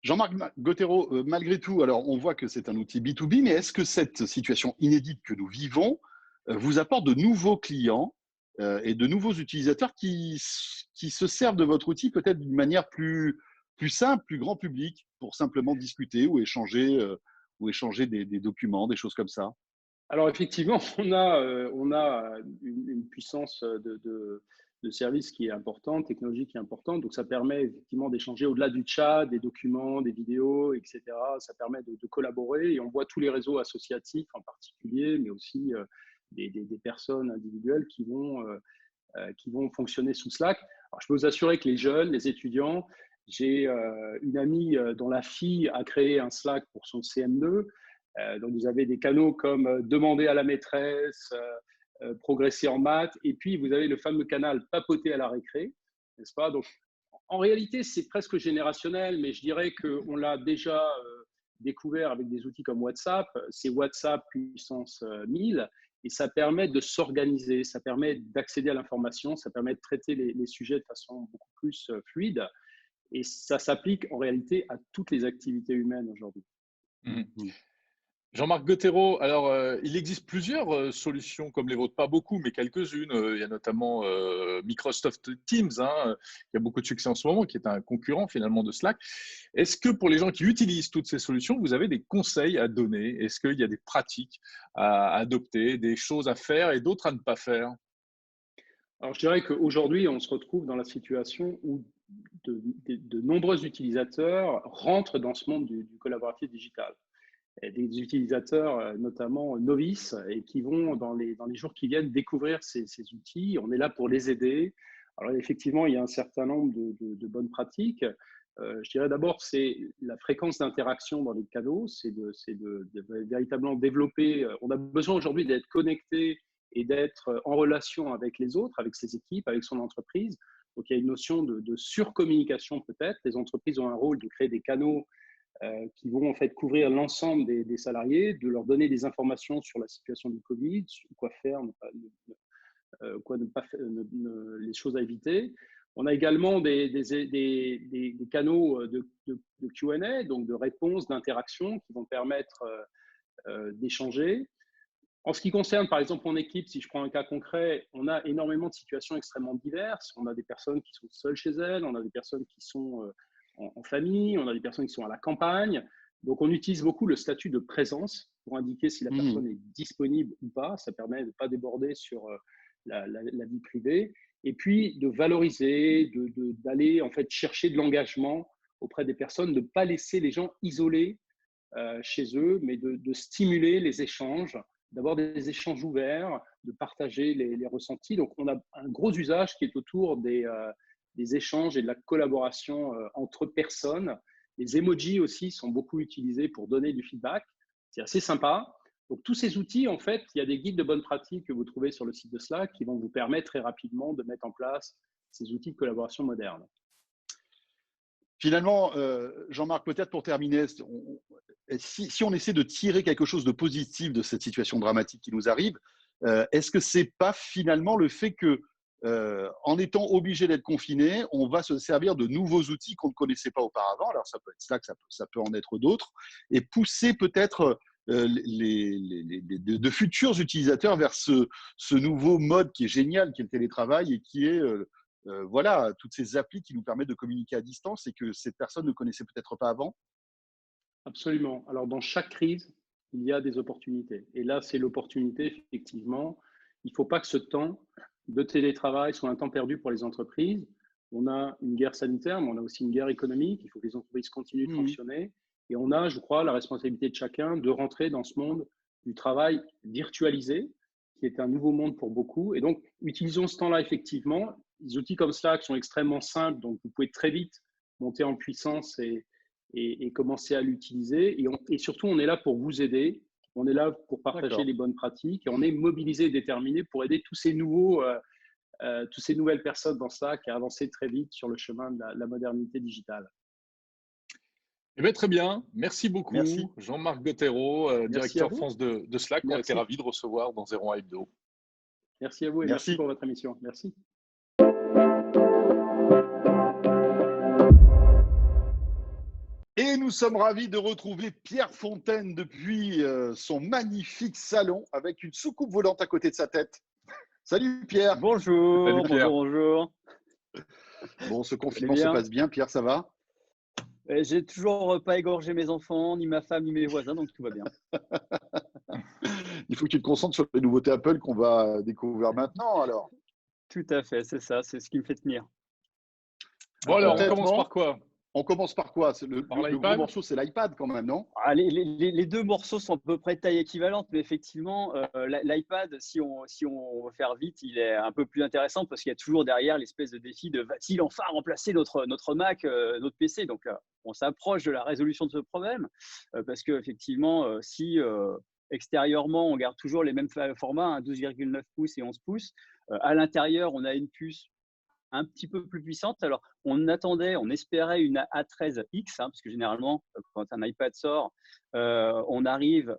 [SPEAKER 1] Jean-Marc Gauthéreau, malgré tout, alors on voit que c'est un outil B2B, mais est-ce que cette situation inédite que nous vivons vous apporte de nouveaux clients et de nouveaux utilisateurs qui se servent de votre outil peut-être d'une manière plus simple, plus grand public, pour simplement discuter ou échanger des documents, des choses comme ça?
[SPEAKER 4] Alors effectivement, on a une puissance de service qui est importante, technologique qui est importante. Donc ça permet effectivement d'échanger au-delà du chat, des documents, des vidéos, etc. Ça permet de collaborer et on voit tous les réseaux associatifs en particulier, mais aussi des personnes individuelles qui vont fonctionner sous Slack. Alors, je peux vous assurer que les jeunes, les étudiants, j'ai une amie dont la fille a créé un Slack pour son CM2. Donc, vous avez des canaux comme demander à la maîtresse, progresser en maths, et puis vous avez le fameux canal papoter à la récré, n'est-ce pas? Donc, en réalité, c'est presque générationnel, mais je dirais qu'on l'a déjà découvert avec des outils comme WhatsApp. C'est WhatsApp puissance 1000. et ça permet de s'organiser, ça permet d'accéder à l'information, ça permet de traiter les sujets de façon beaucoup plus fluide. Et ça s'applique en réalité à toutes les activités humaines aujourd'hui.
[SPEAKER 2] Mhm. Jean-Marc Gottero, alors il existe plusieurs solutions comme les vôtres, pas beaucoup, mais quelques-unes. Il y a notamment Microsoft Teams, qui a beaucoup de succès en ce moment, qui est un concurrent finalement de Slack. Est-ce que pour les gens qui utilisent toutes ces solutions, vous avez des conseils à donner? Est-ce qu'il y a des pratiques à adopter, des choses à faire et d'autres à ne pas faire?
[SPEAKER 4] Alors, je dirais qu'aujourd'hui, on se retrouve dans la situation où de nombreux utilisateurs rentrent dans ce monde du collaboratif digital. Et des utilisateurs notamment novices et qui vont dans les jours qui viennent découvrir ces outils. On est là pour les aider. Alors effectivement, il y a un certain nombre de bonnes pratiques. Je dirais d'abord, c'est la fréquence d'interaction dans les canaux, c'est de véritablement développer. On a besoin aujourd'hui d'être connecté et d'être en relation avec les autres, avec ses équipes, avec son entreprise. Donc il y a une notion de surcommunication peut-être. Les entreprises ont un rôle de créer des canaux qui vont en fait couvrir l'ensemble des salariés, de leur donner des informations sur la situation du Covid, quoi faire, quoi ne pas faire, les choses à éviter. On a également des canaux de Q&A, donc de réponses, d'interaction qui vont permettre d'échanger. En ce qui concerne, par exemple, mon équipe, si je prends un cas concret, on a énormément de situations extrêmement diverses. On a des personnes qui sont seules chez elles, on a des personnes qui sont en famille, on a des personnes qui sont à la campagne. Donc, on utilise beaucoup le statut de présence pour indiquer si la personne est disponible ou pas. Ça permet de ne pas déborder sur la vie privée. Et puis, de valoriser, d'aller en fait chercher de l'engagement auprès des personnes, de ne pas laisser les gens isolés chez eux, mais de stimuler les échanges, d'avoir des échanges ouverts, de partager les ressentis. Donc, on a un gros usage qui est autour des échanges et de la collaboration entre personnes. Les emojis aussi sont beaucoup utilisés pour donner du feedback. C'est assez sympa. Donc, tous ces outils, en fait, il y a des guides de bonnes pratiques que vous trouvez sur le site de Slack qui vont vous permettre très rapidement de mettre en place ces outils de collaboration modernes.
[SPEAKER 1] Finalement, Jean-Marc, peut-être pour terminer, si on essaie de tirer quelque chose de positif de cette situation dramatique qui nous arrive, est-ce que ce n'est pas finalement le fait que, en étant obligé d'être confiné, on va se servir de nouveaux outils qu'on ne connaissait pas auparavant? Alors, ça peut être Slack, ça peut en être d'autres, et pousser peut-être de futurs utilisateurs vers ce nouveau mode qui est génial, qui est le télétravail et qui est voilà, toutes ces applis qui nous permettent de communiquer à distance et que cette personne ne connaissait peut-être pas avant?
[SPEAKER 4] Absolument. Alors, dans chaque crise, il y a des opportunités. Et là, c'est l'opportunité, effectivement. Il ne faut pas que ce temps de télétravail soit un temps perdu pour les entreprises. On a une guerre sanitaire, mais on a aussi une guerre économique. Il faut que les entreprises continuent de fonctionner. Et on a, je crois, la responsabilité de chacun de rentrer dans ce monde du travail virtualisé, qui est un nouveau monde pour beaucoup. Et donc, utilisons ce temps-là, effectivement. Les outils comme Slack sont extrêmement simples, donc vous pouvez très vite monter en puissance et commencer à l'utiliser. Et surtout, on est là pour vous aider. On est là pour partager les bonnes pratiques. Et on est mobilisé et déterminé pour aider toutes ces nouvelles personnes dans Slack à avancer très vite sur le chemin de la modernité digitale.
[SPEAKER 2] Eh bien, très bien. Merci beaucoup,
[SPEAKER 1] Merci.
[SPEAKER 2] Jean-Marc Gottero, directeur France de Slack. On a été ravis de recevoir dans 01 Hebdo.
[SPEAKER 4] Merci à vous et merci pour votre émission. Merci.
[SPEAKER 1] Et nous sommes ravis de retrouver Pierre Fontaine depuis son magnifique salon avec une soucoupe volante à côté de sa tête. Salut Pierre.
[SPEAKER 5] Bonjour.
[SPEAKER 2] Salut Pierre.
[SPEAKER 5] Bonjour.
[SPEAKER 1] Bon, ce confinement se passe bien, Pierre, ça va?
[SPEAKER 5] J'ai toujours pas égorgé mes enfants, ni ma femme, ni mes voisins, donc tout va bien.
[SPEAKER 1] Il faut que tu te concentres sur les nouveautés Apple qu'on va découvrir maintenant, alors.
[SPEAKER 5] Tout à fait, c'est ça, c'est ce qui me fait tenir.
[SPEAKER 2] Bon, alors, on commence par quoi?
[SPEAKER 1] On commence par quoi? Le gros morceau, c'est l'iPad quand même, non?
[SPEAKER 5] Les deux morceaux sont à peu près de taille équivalente, mais effectivement, l'iPad, si on veut faire vite, il est un peu plus intéressant parce qu'il y a toujours derrière l'espèce de défi de va-t-il enfin remplacer notre Mac, notre PC? Donc, on s'approche de la résolution de ce problème parce qu'effectivement, si extérieurement, on garde toujours les mêmes formats, 12,9 pouces et 11 pouces, à l'intérieur, on a une puce un petit peu plus puissante. Alors, on espérait une A13X, parce que généralement, quand un iPad sort, on arrive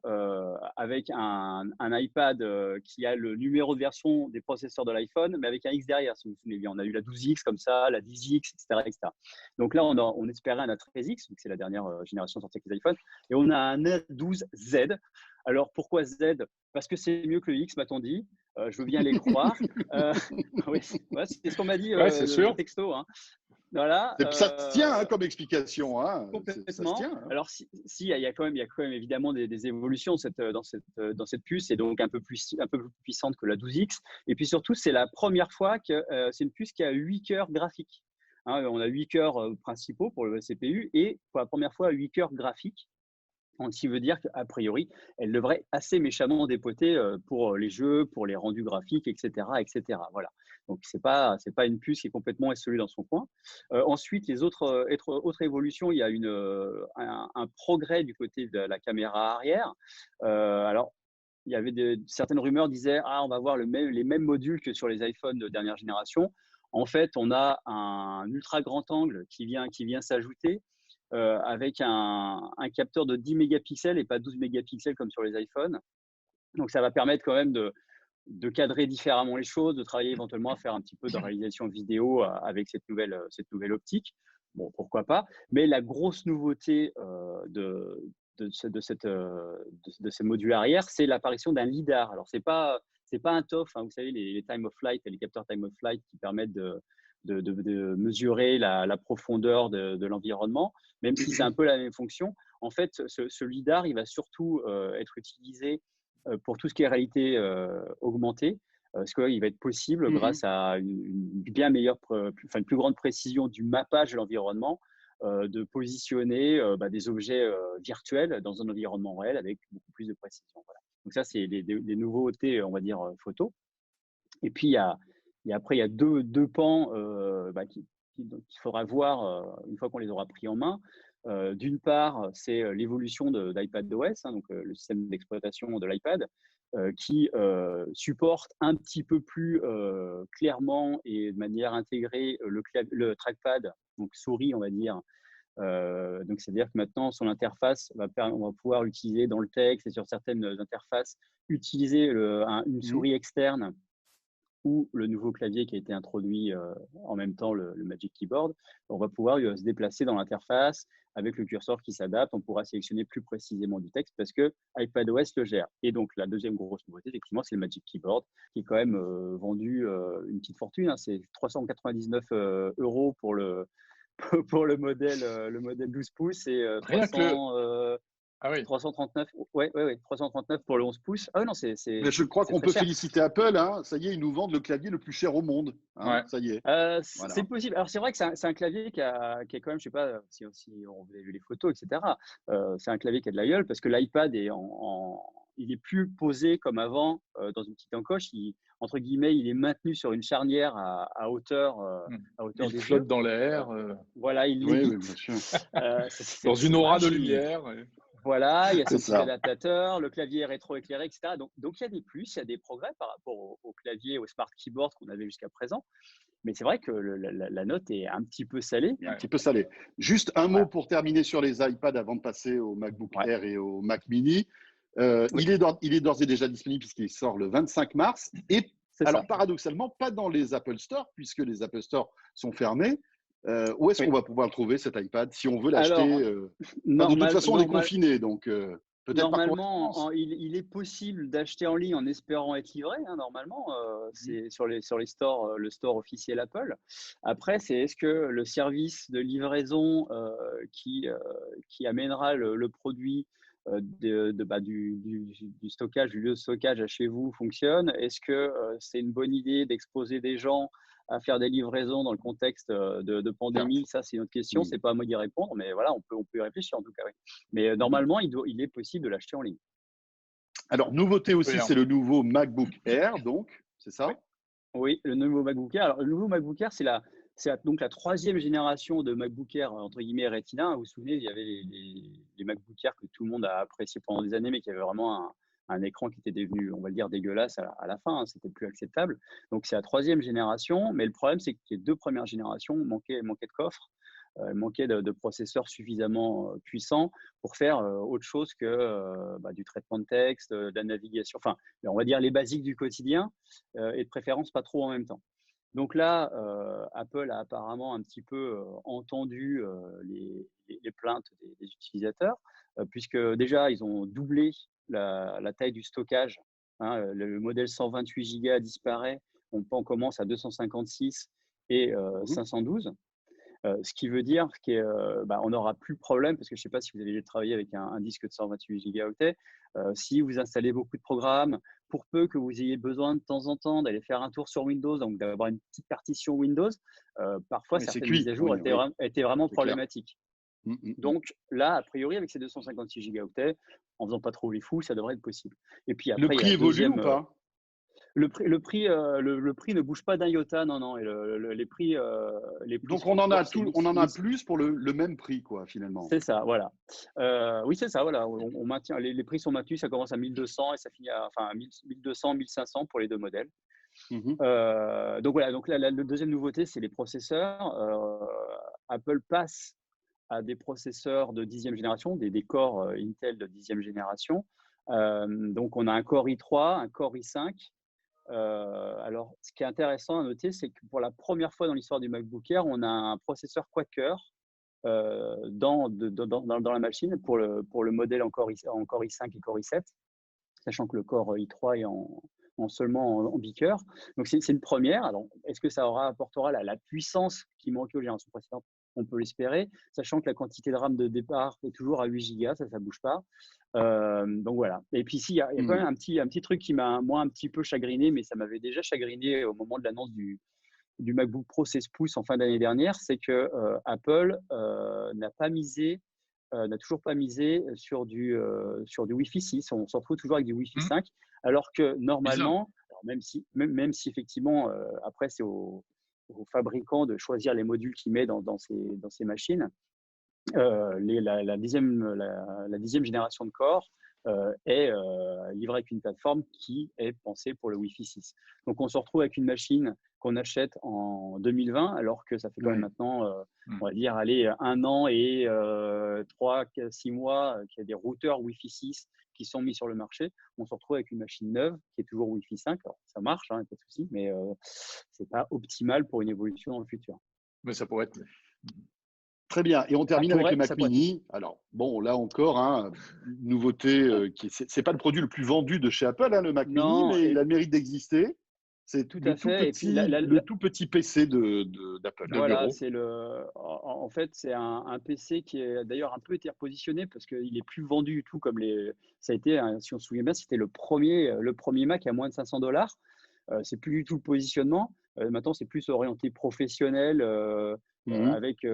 [SPEAKER 5] avec un iPad qui a le numéro de version des processeurs de l'iPhone, mais avec un X derrière, si vous vous souvenez bien. On a eu la 12X comme ça, la 10X, etc. etc. Donc là, on espérait un A13X, c'est la dernière génération sortie avec les iPhones, et on a un A12Z. Alors, pourquoi Z? Parce que c'est mieux que le X, m'a-t-on dit. Je veux bien les croire. Oui, c'est ce qu'on m'a dit
[SPEAKER 2] c'est sûr.
[SPEAKER 5] texto. Voilà,
[SPEAKER 1] ça se tient comme explication.
[SPEAKER 5] complètement.
[SPEAKER 1] Ça se tient,
[SPEAKER 5] Alors, il y a quand même évidemment des évolutions dans cette puce, et donc un peu plus puissante que la 12X. Et puis surtout, c'est la première fois que c'est une puce qui a 8 cœurs graphiques. On a 8 cœurs principaux pour le CPU et pour la première fois 8 cœurs graphiques. Ce qui veut dire qu'a priori, elle devrait assez méchamment dépoter pour les jeux, pour les rendus graphiques, etc. etc. Voilà. Donc, ce n'est pas une puce qui est complètement esselée dans son coin. Ensuite, les autres évolutions, il y a un progrès du côté de la caméra arrière. Alors, il y avait certaines rumeurs disaient on va avoir les mêmes modules que sur les iPhones de dernière génération. En fait, on a un ultra grand angle qui vient s'ajouter. Avec un capteur de 10 mégapixels et pas 12 mégapixels comme sur les iPhones. Donc, ça va permettre quand même de cadrer différemment les choses, de travailler éventuellement à faire un petit peu de réalisation vidéo avec cette nouvelle optique. Bon, pourquoi pas. Mais la grosse nouveauté de ces modules arrière, c'est l'apparition d'un LiDAR. Alors, c'est pas un TOF, vous savez, les time of flight, les capteurs time of flight qui permettent de mesurer la profondeur de l'environnement, même si c'est un peu la même fonction. En fait, ce LiDAR, il va surtout être utilisé pour tout ce qui est réalité augmentée, parce qu'il va être possible, grâce à une plus grande précision du mappage de l'environnement, de positionner des objets virtuels dans un environnement réel avec beaucoup plus de précision. Voilà. Donc ça, c'est des nouveautés, on va dire, photo. Et puis, après, il y a deux pans qu'il faudra voir une fois qu'on les aura pris en main. D'une part, c'est l'évolution d'iPadOS, donc le système d'exploitation de l'iPad, qui supporte un petit peu plus clairement et de manière intégrée le trackpad, donc souris, on va dire. Donc, c'est-à-dire que maintenant, son interface, on va pouvoir l'utiliser dans le texte et sur certaines interfaces, utiliser une souris externe ou le nouveau clavier qui a été introduit en même temps, le Magic Keyboard. On va pouvoir se déplacer dans l'interface avec le curseur qui s'adapte. On pourra sélectionner plus précisément du texte parce que iPadOS le gère. Et donc, la deuxième grosse nouveauté, effectivement, c'est le Magic Keyboard qui est quand même vendu une petite fortune. C'est 399 € pour le modèle 12 pouces et 339, 339 pour le 11 pouces.
[SPEAKER 1] Mais je crois qu'on peut féliciter Apple. Ça y est, ils nous vendent le clavier le plus cher au monde. Ça y est.
[SPEAKER 5] Voilà. C'est possible. Alors, c'est vrai que c'est un clavier qui est quand même, je ne sais pas si on a vu les photos, etc. C'est un clavier qui a de la gueule parce que l'iPad il est plus posé comme avant dans une petite encoche. Entre guillemets, il est maintenu sur une charnière à hauteur
[SPEAKER 2] il
[SPEAKER 5] des
[SPEAKER 2] flotte
[SPEAKER 5] yeux.
[SPEAKER 2] dans l'air.
[SPEAKER 5] Voilà, il lévite.
[SPEAKER 1] Oui, bien sûr.
[SPEAKER 2] Dans une aura de lumière.
[SPEAKER 5] Voilà, il y a ce petit adaptateur, le clavier est rétroéclairé, etc. Donc, il y a des plus, il y a des progrès par rapport au clavier, au smart keyboard qu'on avait jusqu'à présent. Mais c'est vrai que la note est un petit peu salée.
[SPEAKER 1] Un petit peu salée. Juste un mot pour terminer sur les iPads avant de passer au MacBook Air et au Mac Mini. Il est d'ores et déjà disponible puisqu'il sort le 25 mars. Et alors, paradoxalement, pas dans les Apple Store puisque les Apple Store sont fermés. Où est-ce qu'on va pouvoir le trouver, cet iPad, si on veut l'acheter de toute façon, on est confiné, donc peut-être
[SPEAKER 5] normalement, il est possible d'acheter en ligne en espérant être livré. Normalement, c'est sur les stores, le store officiel Apple. Après, c'est est-ce que le service de livraison qui amènera le produit du stockage, du lieu de stockage à chez vous fonctionne? Est-ce que c'est une bonne idée d'exposer des gens à faire des livraisons dans le contexte de pandémie? Ça, c'est une autre question. C'est pas à moi d'y répondre, mais voilà, on peut y réfléchir en tout cas. Oui. Mais normalement, il est possible de l'acheter en ligne.
[SPEAKER 1] Alors, nouveauté aussi, c'est le nouveau MacBook Air, donc, c'est ça?
[SPEAKER 5] Oui, le nouveau MacBook Air. Alors, le nouveau MacBook Air, c'est donc la troisième génération de MacBook Air, entre guillemets, Retina. Vous vous souvenez, il y avait les MacBook Air que tout le monde a apprécié pendant des années, mais qui avaient vraiment un écran qui était devenu, on va le dire, dégueulasse à la fin, hein, c'était plus acceptable. Donc c'est la 3e génération, mais le problème c'est que les 2 premières générations manquaient de coffre, manquaient de processeurs suffisamment puissants pour faire autre chose que du traitement de texte, de la navigation, enfin on va dire les basiques du quotidien, et de préférence pas trop en même temps. Donc là, Apple a apparemment un petit peu entendu les plaintes des utilisateurs, puisque déjà, ils ont doublé la taille du stockage. Hein, le modèle 128 Go disparaît, on commence à 256 et 512. Ce qui veut dire qu'on n'aura plus de problème, parce que je ne sais pas si vous avez travaillé avec un disque de 128 gigaoctets. Si vous installez beaucoup de programmes, pour peu que vous ayez besoin de temps en temps d'aller faire un tour sur Windows, donc d'avoir une petite partition Windows, parfois certaines mises à jour étaient vraiment problématiques. Donc là, a priori, avec ces 256 gigaoctets, en faisant pas trop les fous, ça devrait être possible. Et puis après,
[SPEAKER 1] le prix évolue ou pas?
[SPEAKER 5] Le prix ne bouge pas d'un iota, non. Et les prix
[SPEAKER 1] donc on en a plus pour le même prix, quoi, finalement.
[SPEAKER 5] C'est ça, voilà. Oui, c'est ça, voilà. On maintient, les prix sont maintenus, ça commence à 1200 et ça finit à 1200, 1500 pour les 2 modèles. Donc voilà, donc la deuxième nouveauté, c'est les processeurs. Apple passe à des processeurs de 10e génération, des Core Intel de 10e génération. Donc on a un Core i3, un Core i5. Alors, ce qui est intéressant à noter, c'est que pour la première fois dans l'histoire du MacBook Air, on a un processeur quad-core dans la machine pour le modèle en Core i5 et Core i7, sachant que le Core i3 est seulement en bicœur. Donc, c'est une première. Alors, est-ce que ça apportera la puissance qui manquait aux générations précédentes? On peut l'espérer, sachant que la quantité de RAM de départ est toujours à 8 Go, ça ne bouge pas. Donc voilà. Et puis ici, il y a quand même un petit truc qui m'a moi un petit peu chagriné, mais ça m'avait déjà chagriné au moment de l'annonce du MacBook Pro 16 pouces en fin d'année dernière, c'est que Apple n'a toujours pas misé sur du Wi-Fi 6. On se retrouve toujours avec du Wi-Fi 5, alors que normalement, même si effectivement après c'est aux fabricants de choisir les modules qu'ils mettent dans ces machines. La 10e génération de Core est livrée avec une plateforme qui est pensée pour le Wi-Fi 6. Donc, on se retrouve avec une machine qu'on achète en 2020, alors que ça fait quand même maintenant, on va dire, 1 an et 3-6 mois qu'il y a des routeurs Wi-Fi 6 qui sont mis sur le marché. On se retrouve avec une machine neuve qui est toujours Wi-Fi 5. Alors, ça marche, pas de souci, mais ce n'est pas optimal pour une évolution dans le futur.
[SPEAKER 2] Mais ça pourrait être.
[SPEAKER 1] Très bien. Et on termine avec le Mac Mini. Alors, bon, là encore, nouveauté, c'est pas le produit le plus vendu de chez Apple, le Mac Mini, mais il a le mérite d'exister. C'est
[SPEAKER 5] tout à fait.
[SPEAKER 1] Le tout petit PC d'Apple.
[SPEAKER 5] Voilà, en fait, c'est un PC qui est d'ailleurs un peu été repositionné parce qu'il est plus vendu du tout comme ça a été, si on se souvient bien, c'était le premier Mac à moins de $500. C'est plus du tout le positionnement. Maintenant, c'est plus orienté professionnel. Avec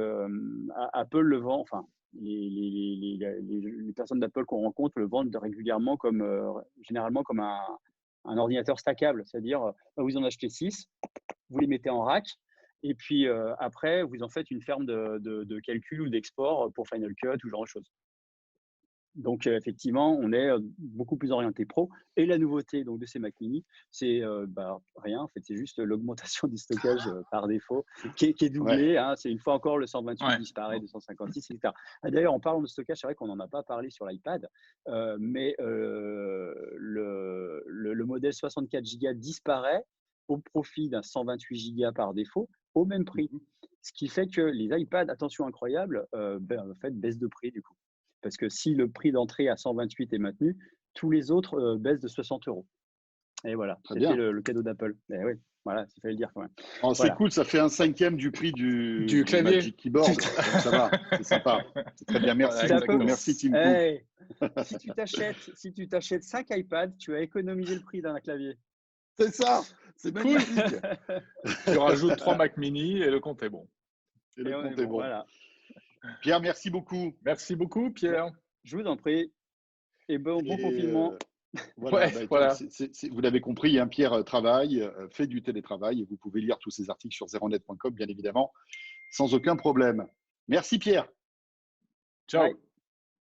[SPEAKER 5] Apple le vend, enfin les personnes d'Apple qu'on rencontre le vendent régulièrement généralement comme un ordinateur stackable, c'est-à-dire vous en achetez 6, vous les mettez en rack et puis après vous en faites une ferme de calcul ou d'export pour Final Cut ou genre de choses. Donc, effectivement, on est beaucoup plus orienté pro. Et la nouveauté donc, de ces Mac Mini, c'est rien. En fait, c'est juste l'augmentation du stockage par défaut qui est doublée. C'est une fois encore le 128 disparaît, 256, etc. D'ailleurs, en parlant de stockage, c'est vrai qu'on n'en a pas parlé sur l'iPad, mais le modèle 64 Go disparaît au profit d'un 128 Go par défaut au même prix. Ce qui fait que les iPads, attention incroyable, en fait, baissent de prix du coup. Parce que si le prix d'entrée à 128 est maintenu, tous les autres baissent de 60 €. Et voilà, c'était le cadeau d'Apple. Et oui, voilà, il fallait le dire quand même.
[SPEAKER 1] C'est cool, ça fait un 5e du prix du
[SPEAKER 2] clavier.
[SPEAKER 1] Magic Keyboard. Donc, ça va, c'est sympa. C'est très bien, merci beaucoup. Merci Tim Cook.
[SPEAKER 5] Si tu t'achètes 5 iPads, tu as économisé le prix d'un clavier.
[SPEAKER 1] C'est ça, c'est magnifique.
[SPEAKER 2] Tu rajoutes 3 Mac Mini et le compte est bon.
[SPEAKER 1] Et le compte est bon.
[SPEAKER 5] Voilà.
[SPEAKER 1] Pierre, merci beaucoup.
[SPEAKER 2] Merci beaucoup, Pierre.
[SPEAKER 5] Je vous en prie. Et bon confinement.
[SPEAKER 1] Voilà. Vous l'avez compris, Pierre travaille, fait du télétravail et vous pouvez lire tous ses articles sur zeronet.com, bien évidemment, sans aucun problème. Merci, Pierre.
[SPEAKER 2] Ciao.
[SPEAKER 5] Bye.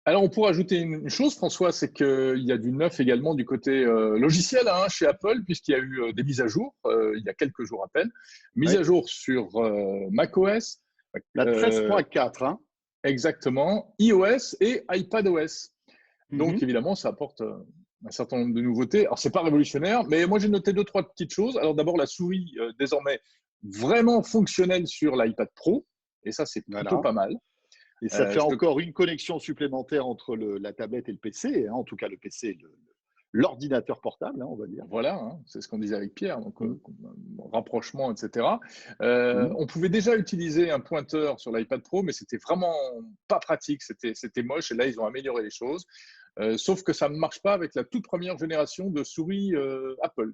[SPEAKER 2] Alors, on pourrait ajouter une chose, François, c'est qu'il y a du neuf également du côté logiciel chez Apple, puisqu'il y a eu des mises à jour il y a quelques jours à peine. Mise
[SPEAKER 1] Ouais.
[SPEAKER 2] à jour sur macOS,
[SPEAKER 1] La
[SPEAKER 2] euh,
[SPEAKER 1] 13.4, hein.
[SPEAKER 2] exactement, iOS et iPadOS. Donc,
[SPEAKER 1] Mhm.
[SPEAKER 2] évidemment, ça apporte un certain nombre de nouveautés. Alors, c'est pas révolutionnaire, mais moi, j'ai noté deux, trois petites choses. Alors, d'abord, la souris, désormais, vraiment fonctionnelle sur l'iPad Pro. Et ça, c'est plutôt
[SPEAKER 1] Voilà.
[SPEAKER 2] pas mal.
[SPEAKER 1] Et ça fait
[SPEAKER 2] Je
[SPEAKER 1] encore une connexion supplémentaire entre la tablette et le PC, hein. En tout cas, le PC, l'ordinateur portable, hein, on va dire.
[SPEAKER 2] Voilà, c'est ce qu'on disait avec Pierre, donc
[SPEAKER 1] Mhm.
[SPEAKER 2] rapprochement, etc.
[SPEAKER 1] Mhm.
[SPEAKER 2] On pouvait déjà utiliser un pointeur sur l'iPad Pro, mais c'était vraiment pas pratique, c'était moche, et là, ils ont amélioré les choses. Sauf que ça ne marche pas avec la toute première génération de souris Apple,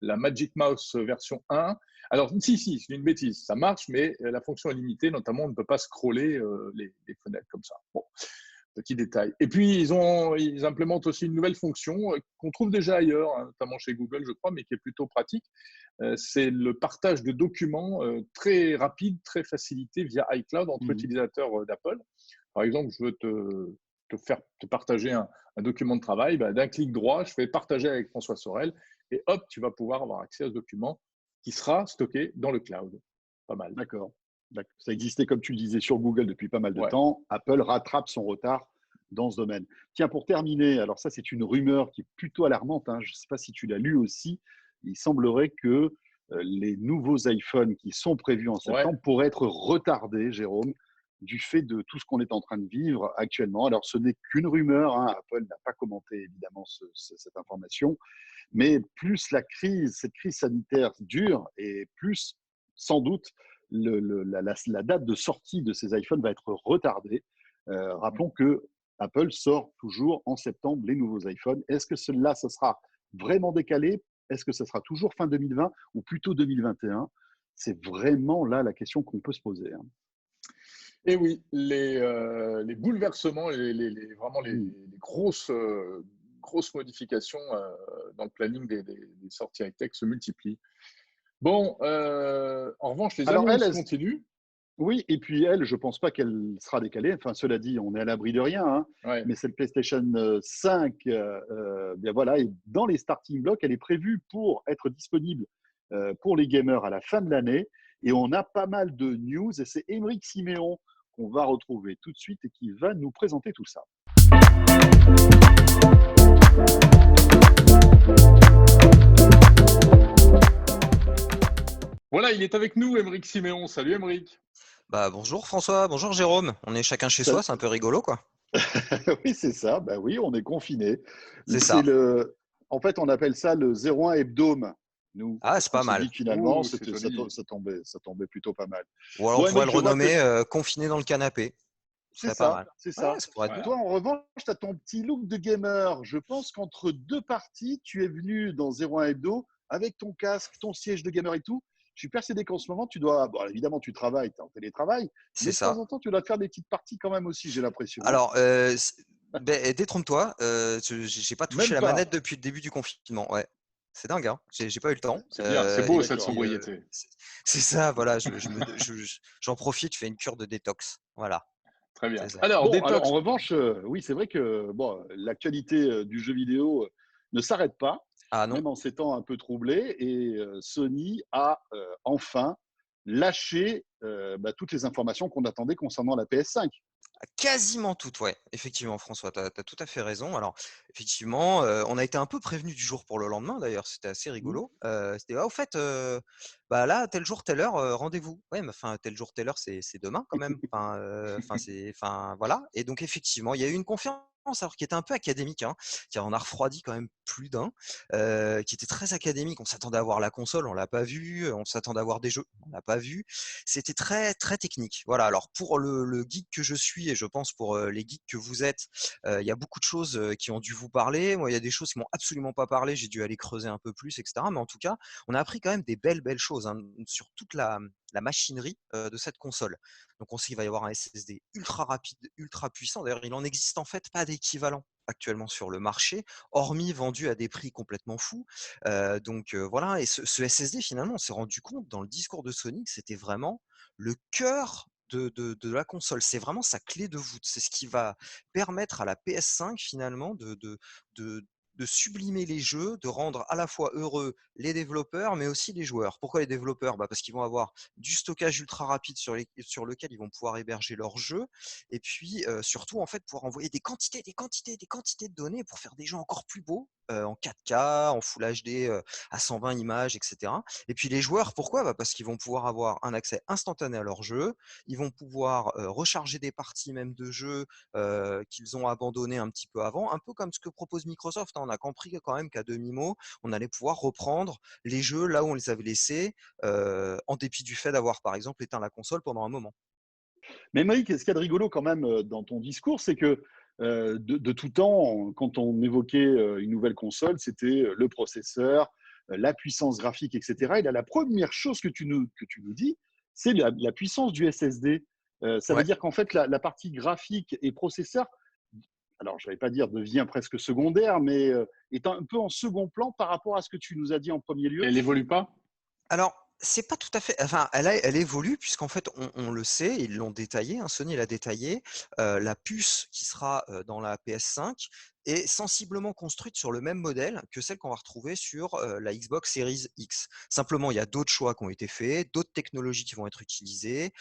[SPEAKER 2] la Magic Mouse version 1. Alors, si, c'est une bêtise, ça marche, mais la fonction est limitée, notamment on ne peut pas scroller les fenêtres comme ça. Bon, petit détail. Et puis, ils implémentent aussi une nouvelle fonction qu'on trouve déjà ailleurs, notamment chez Google, je crois, mais qui est plutôt pratique. C'est le partage de documents très rapide, très facilité via iCloud entre
[SPEAKER 1] Mhm.
[SPEAKER 2] utilisateurs d'Apple. Par exemple, je veux te partager un document de travail, d'un clic droit, je fais partager avec François Sorel, et hop, tu vas pouvoir avoir accès à ce document qui sera stocké dans le cloud. Pas mal.
[SPEAKER 1] D'accord. Ça existait, comme tu le disais, sur Google depuis pas mal de
[SPEAKER 2] Ouais.
[SPEAKER 1] temps. Apple rattrape son retard dans ce domaine. Tiens, pour terminer, alors ça, c'est une rumeur qui est plutôt alarmante, hein. Je ne sais pas si tu l'as lu aussi. Il semblerait que les nouveaux iPhones qui sont prévus en
[SPEAKER 2] Ouais.
[SPEAKER 1] septembre pourraient être retardés, Jérôme, du fait de tout ce qu'on est en train de vivre actuellement. Alors, ce n'est qu'une rumeur, hein. Apple n'a pas commenté évidemment cette information, mais plus cette crise sanitaire dure, et plus, sans doute, la date de sortie de ces iPhones va être retardée. Rappelons que Apple sort toujours en septembre les nouveaux iPhones. Est-ce que cela, ce sera vraiment décalé? Est-ce que ce sera toujours fin 2020 ou plutôt 2021? C'est vraiment là la question qu'on peut se poser, hein.
[SPEAKER 2] Et oui, les bouleversements et vraiment
[SPEAKER 1] Mmh.
[SPEAKER 2] les grosses modifications dans le planning des sorties high-tech se multiplient. Bon, en revanche, les
[SPEAKER 1] Alors,
[SPEAKER 2] annonces continuent.
[SPEAKER 1] oui, et puis elle, je pense pas qu'elle sera décalée. Enfin, cela dit, on est à l'abri de rien, hein.
[SPEAKER 2] Ouais.
[SPEAKER 1] Mais cette PlayStation 5, bien voilà, et dans les starting blocks, elle est prévue pour être disponible pour les gamers à la fin de l'année. Et on a pas mal de news, et c'est Émeric Siméon qu'on va retrouver tout de suite et qui va nous présenter tout ça.
[SPEAKER 2] Voilà, il est avec nous, Émeric Siméon. Salut, Émeric.
[SPEAKER 6] Bonjour François, bonjour Jérôme. On est chacun chez soi, c'est un peu rigolo quoi.
[SPEAKER 1] Oui, c'est ça. Ben oui, on est confiné.
[SPEAKER 6] C'est
[SPEAKER 1] C'est
[SPEAKER 6] ça.
[SPEAKER 1] en fait, on appelle ça le 01 hebdome, nous,
[SPEAKER 6] Ah,
[SPEAKER 1] parce
[SPEAKER 6] c'est
[SPEAKER 1] qu'on
[SPEAKER 6] pas
[SPEAKER 1] s'est dit
[SPEAKER 6] mal.
[SPEAKER 1] que finalement,
[SPEAKER 2] Ouh, c'est joli.
[SPEAKER 1] ça tombait plutôt pas mal.
[SPEAKER 6] Ou alors on
[SPEAKER 1] Bon,
[SPEAKER 6] pourrait
[SPEAKER 1] Émeric,
[SPEAKER 6] le
[SPEAKER 1] je vois que
[SPEAKER 6] renommer confiné dans le canapé. Ce
[SPEAKER 1] c'est
[SPEAKER 6] serait pas
[SPEAKER 1] ça,
[SPEAKER 6] mal.
[SPEAKER 1] c'est
[SPEAKER 6] Ouais,
[SPEAKER 1] ça.
[SPEAKER 6] ça pourrait être bien.
[SPEAKER 1] Toi, en revanche, tu as ton petit look de gamer. Je pense qu'entre deux parties, tu es venu dans 01 Hebdo avec ton casque, ton siège de gamer et tout. Je suis persuadé qu'en ce moment, tu dois. Bon, évidemment, tu travailles, tu es en télétravail,
[SPEAKER 6] C'est
[SPEAKER 1] mais de temps
[SPEAKER 6] ça.
[SPEAKER 1] en temps, tu dois te faire des petites parties quand même aussi, j'ai l'impression, hein.
[SPEAKER 6] Alors, détrompe-toi, j'ai pas touché
[SPEAKER 1] Même
[SPEAKER 6] la
[SPEAKER 1] pas.
[SPEAKER 6] manette depuis le début du confinement. Ouais. C'est dingue, hein. J'ai pas eu le temps.
[SPEAKER 2] C'est bien, c'est beau
[SPEAKER 6] Et
[SPEAKER 2] cette
[SPEAKER 1] D'accord.
[SPEAKER 6] puis,
[SPEAKER 2] sobriété.
[SPEAKER 6] c'est ça, voilà. J'en profite, je fais une cure de détox. Voilà,
[SPEAKER 2] Très bien.
[SPEAKER 6] c'est ça.
[SPEAKER 2] Alors,
[SPEAKER 1] Bon, alors en
[SPEAKER 2] détox.
[SPEAKER 1] revanche, oui, c'est vrai que bon, l'actualité du jeu vidéo ne s'arrête pas,
[SPEAKER 6] Ah non.
[SPEAKER 1] même en ces temps un peu troublés, et Sony a enfin lâché toutes les informations qu'on attendait concernant la PS5.
[SPEAKER 6] Quasiment toutes, ouais. Effectivement, François, tu as tout à fait raison. Alors, effectivement, on a été un peu prévenus du jour pour le lendemain, d'ailleurs, c'était assez
[SPEAKER 1] Mhm.
[SPEAKER 6] rigolo. C'était: «Ah, au fait, là, tel jour, telle heure, rendez-vous». Ouais, mais enfin, tel jour, telle heure, c'est demain quand même. Voilà. Et donc, effectivement, il y a eu une confiance, alors qui était un peu académique, hein, qui en a refroidi quand même plus d'un, qui était très académique. On s'attendait à voir la console, on l'a pas vue. On s'attendait à voir des jeux, on l'a pas vu. C'était très, très technique. Voilà, alors pour le geek que je suis et je pense pour les geeks que vous êtes, il y a beaucoup de choses qui ont dû vous parler. Moi, il y a des choses qui m'ont absolument pas parlé, j'ai dû aller creuser un peu plus, etc. Mais en tout cas, on a appris quand même des belles choses, hein, sur toute la machinerie de cette console. Donc on sait qu'il va y avoir un SSD ultra rapide, ultra puissant. D'ailleurs, il en existe en fait pas d'équivalent actuellement sur le marché, hormis vendu à des prix complètement fous. Voilà, et ce SSD finalement, on s'est rendu compte dans le discours de Sony que c'était vraiment le cœur de la console. C'est vraiment sa clé de voûte. C'est ce qui va permettre à la PS5 finalement de, de sublimer les jeux, de rendre à la fois heureux les développeurs, mais aussi les joueurs. Pourquoi les développeurs? Parce qu'ils vont avoir du stockage ultra rapide sur lequel ils vont pouvoir héberger leurs jeux, et puis surtout en fait pouvoir envoyer des quantités de données pour faire des jeux encore plus beaux, en 4K, en Full HD, à 120 images, etc. Et puis les joueurs, pourquoi? Parce qu'ils vont pouvoir avoir un accès instantané à leurs jeux, ils vont pouvoir recharger des parties même de jeux qu'ils ont abandonné un petit peu avant, un peu comme ce que propose Microsoft. On a compris quand même qu'à demi-mot, on allait pouvoir reprendre les jeux là où on les avait laissés, en dépit du fait d'avoir par exemple éteint la console pendant un moment.
[SPEAKER 1] Mais Mike, ce qu'il y a de rigolo quand même dans ton discours, c'est que de tout temps, quand on évoquait une nouvelle console, c'était le processeur, la puissance graphique, etc. Et là, la première chose que tu nous dis, c'est la puissance du SSD. Ça veut
[SPEAKER 6] Ouais.
[SPEAKER 1] dire qu'en fait, la partie graphique et processeur, alors je ne vais pas dire devient presque secondaire, mais est un peu en second plan par rapport à ce que tu nous as dit en premier lieu.
[SPEAKER 2] Elle évolue pas?
[SPEAKER 6] Alors, c'est pas tout à fait. Enfin, elle évolue, puisqu'en fait, on le sait, ils l'ont détaillé, hein, Sony l'a détaillé. La puce qui sera dans la PS5 est sensiblement construite sur le même modèle que celle qu'on va retrouver sur la Xbox Series X. Simplement, il y a d'autres choix qui ont été faits, d'autres technologies qui vont être utilisées.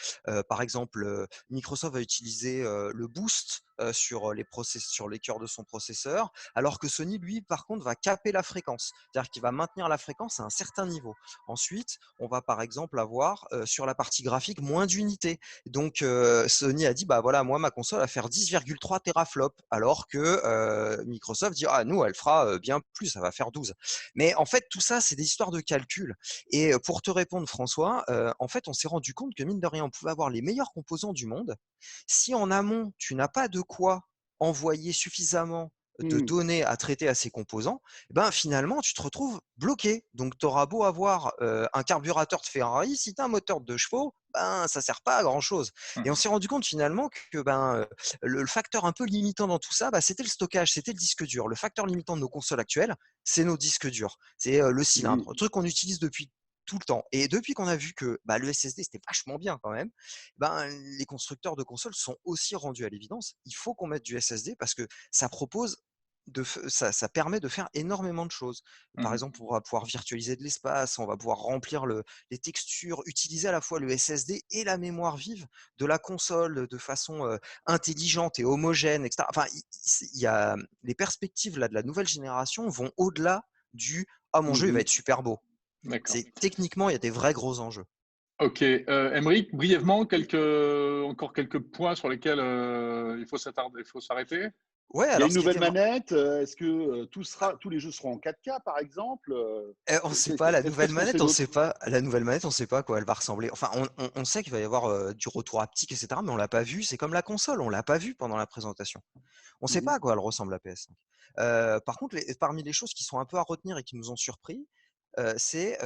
[SPEAKER 6] Par exemple, Microsoft va utiliser le boost sur les cœurs de son processeur, alors que Sony, lui, par contre, va caper la fréquence. C'est-à-dire qu'il va maintenir la fréquence à un certain niveau. Ensuite, on va par exemple avoir sur la partie graphique moins d'unités. Donc, Sony a dit, bah voilà, moi, ma console va faire 10,3 teraflops, alors que Microsoft dit, ah, nous, elle fera bien plus, ça va faire 12. Mais en fait, tout ça, c'est des histoires de calcul. Et pour te répondre, François, en fait, on s'est rendu compte que mine de rien, on pouvait avoir les meilleurs composants du monde. Si en amont, tu n'as pas de quoi envoyer suffisamment de données à traiter à ces composants, ben finalement, tu te retrouves bloqué. Donc, tu auras beau avoir un carburateur de Ferrari, si tu as un moteur de 2 chevaux, ben, ça ne sert pas à grand-chose. Et on s'est rendu compte finalement que le facteur un peu limitant dans tout ça, c'était le stockage, c'était le disque dur. Le facteur limitant de nos consoles actuelles, c'est nos disques durs, c'est le cylindre, le truc qu'on utilise depuis tout le temps. Et depuis qu'on a vu que le SSD, c'était vachement bien quand même, les constructeurs de consoles sont aussi rendus à l'évidence. Il faut qu'on mette du SSD parce que ça propose ça permet de faire énormément de choses. Par exemple, on va pouvoir virtualiser de l'espace, on va pouvoir remplir les textures, utiliser à la fois le SSD et la mémoire vive de la console de façon intelligente et homogène, etc. Enfin, il y a les perspectives là, de la nouvelle génération vont au-delà du « Ah, mon jeu, il va être super beau ».
[SPEAKER 2] D'accord.
[SPEAKER 6] Techniquement, il y a des vrais gros enjeux.
[SPEAKER 2] Ok. Aymeric, brièvement, encore quelques points sur lesquels il faut s'arrêter.
[SPEAKER 6] Ouais,
[SPEAKER 1] Il y a
[SPEAKER 6] alors
[SPEAKER 1] une
[SPEAKER 6] ce qui
[SPEAKER 1] nouvelle
[SPEAKER 6] était
[SPEAKER 1] manette. Est-ce que tous les jeux seront en 4K, par exemple?
[SPEAKER 6] on ne sait pas, la nouvelle
[SPEAKER 1] Qu'est-ce qu'on sait
[SPEAKER 6] manette, on
[SPEAKER 1] d'autre?
[SPEAKER 6] sait pas. La nouvelle manette, on ne sait pas à quoi elle va ressembler. Enfin, on sait qu'il va y avoir du retour haptique, etc. Mais on l'a pas vu. C'est comme la console, on l'a pas vu pendant la présentation. On ne sait pas à quoi elle ressemble la PS5. Par contre, parmi les choses qui sont un peu à retenir et qui nous ont surpris, c'est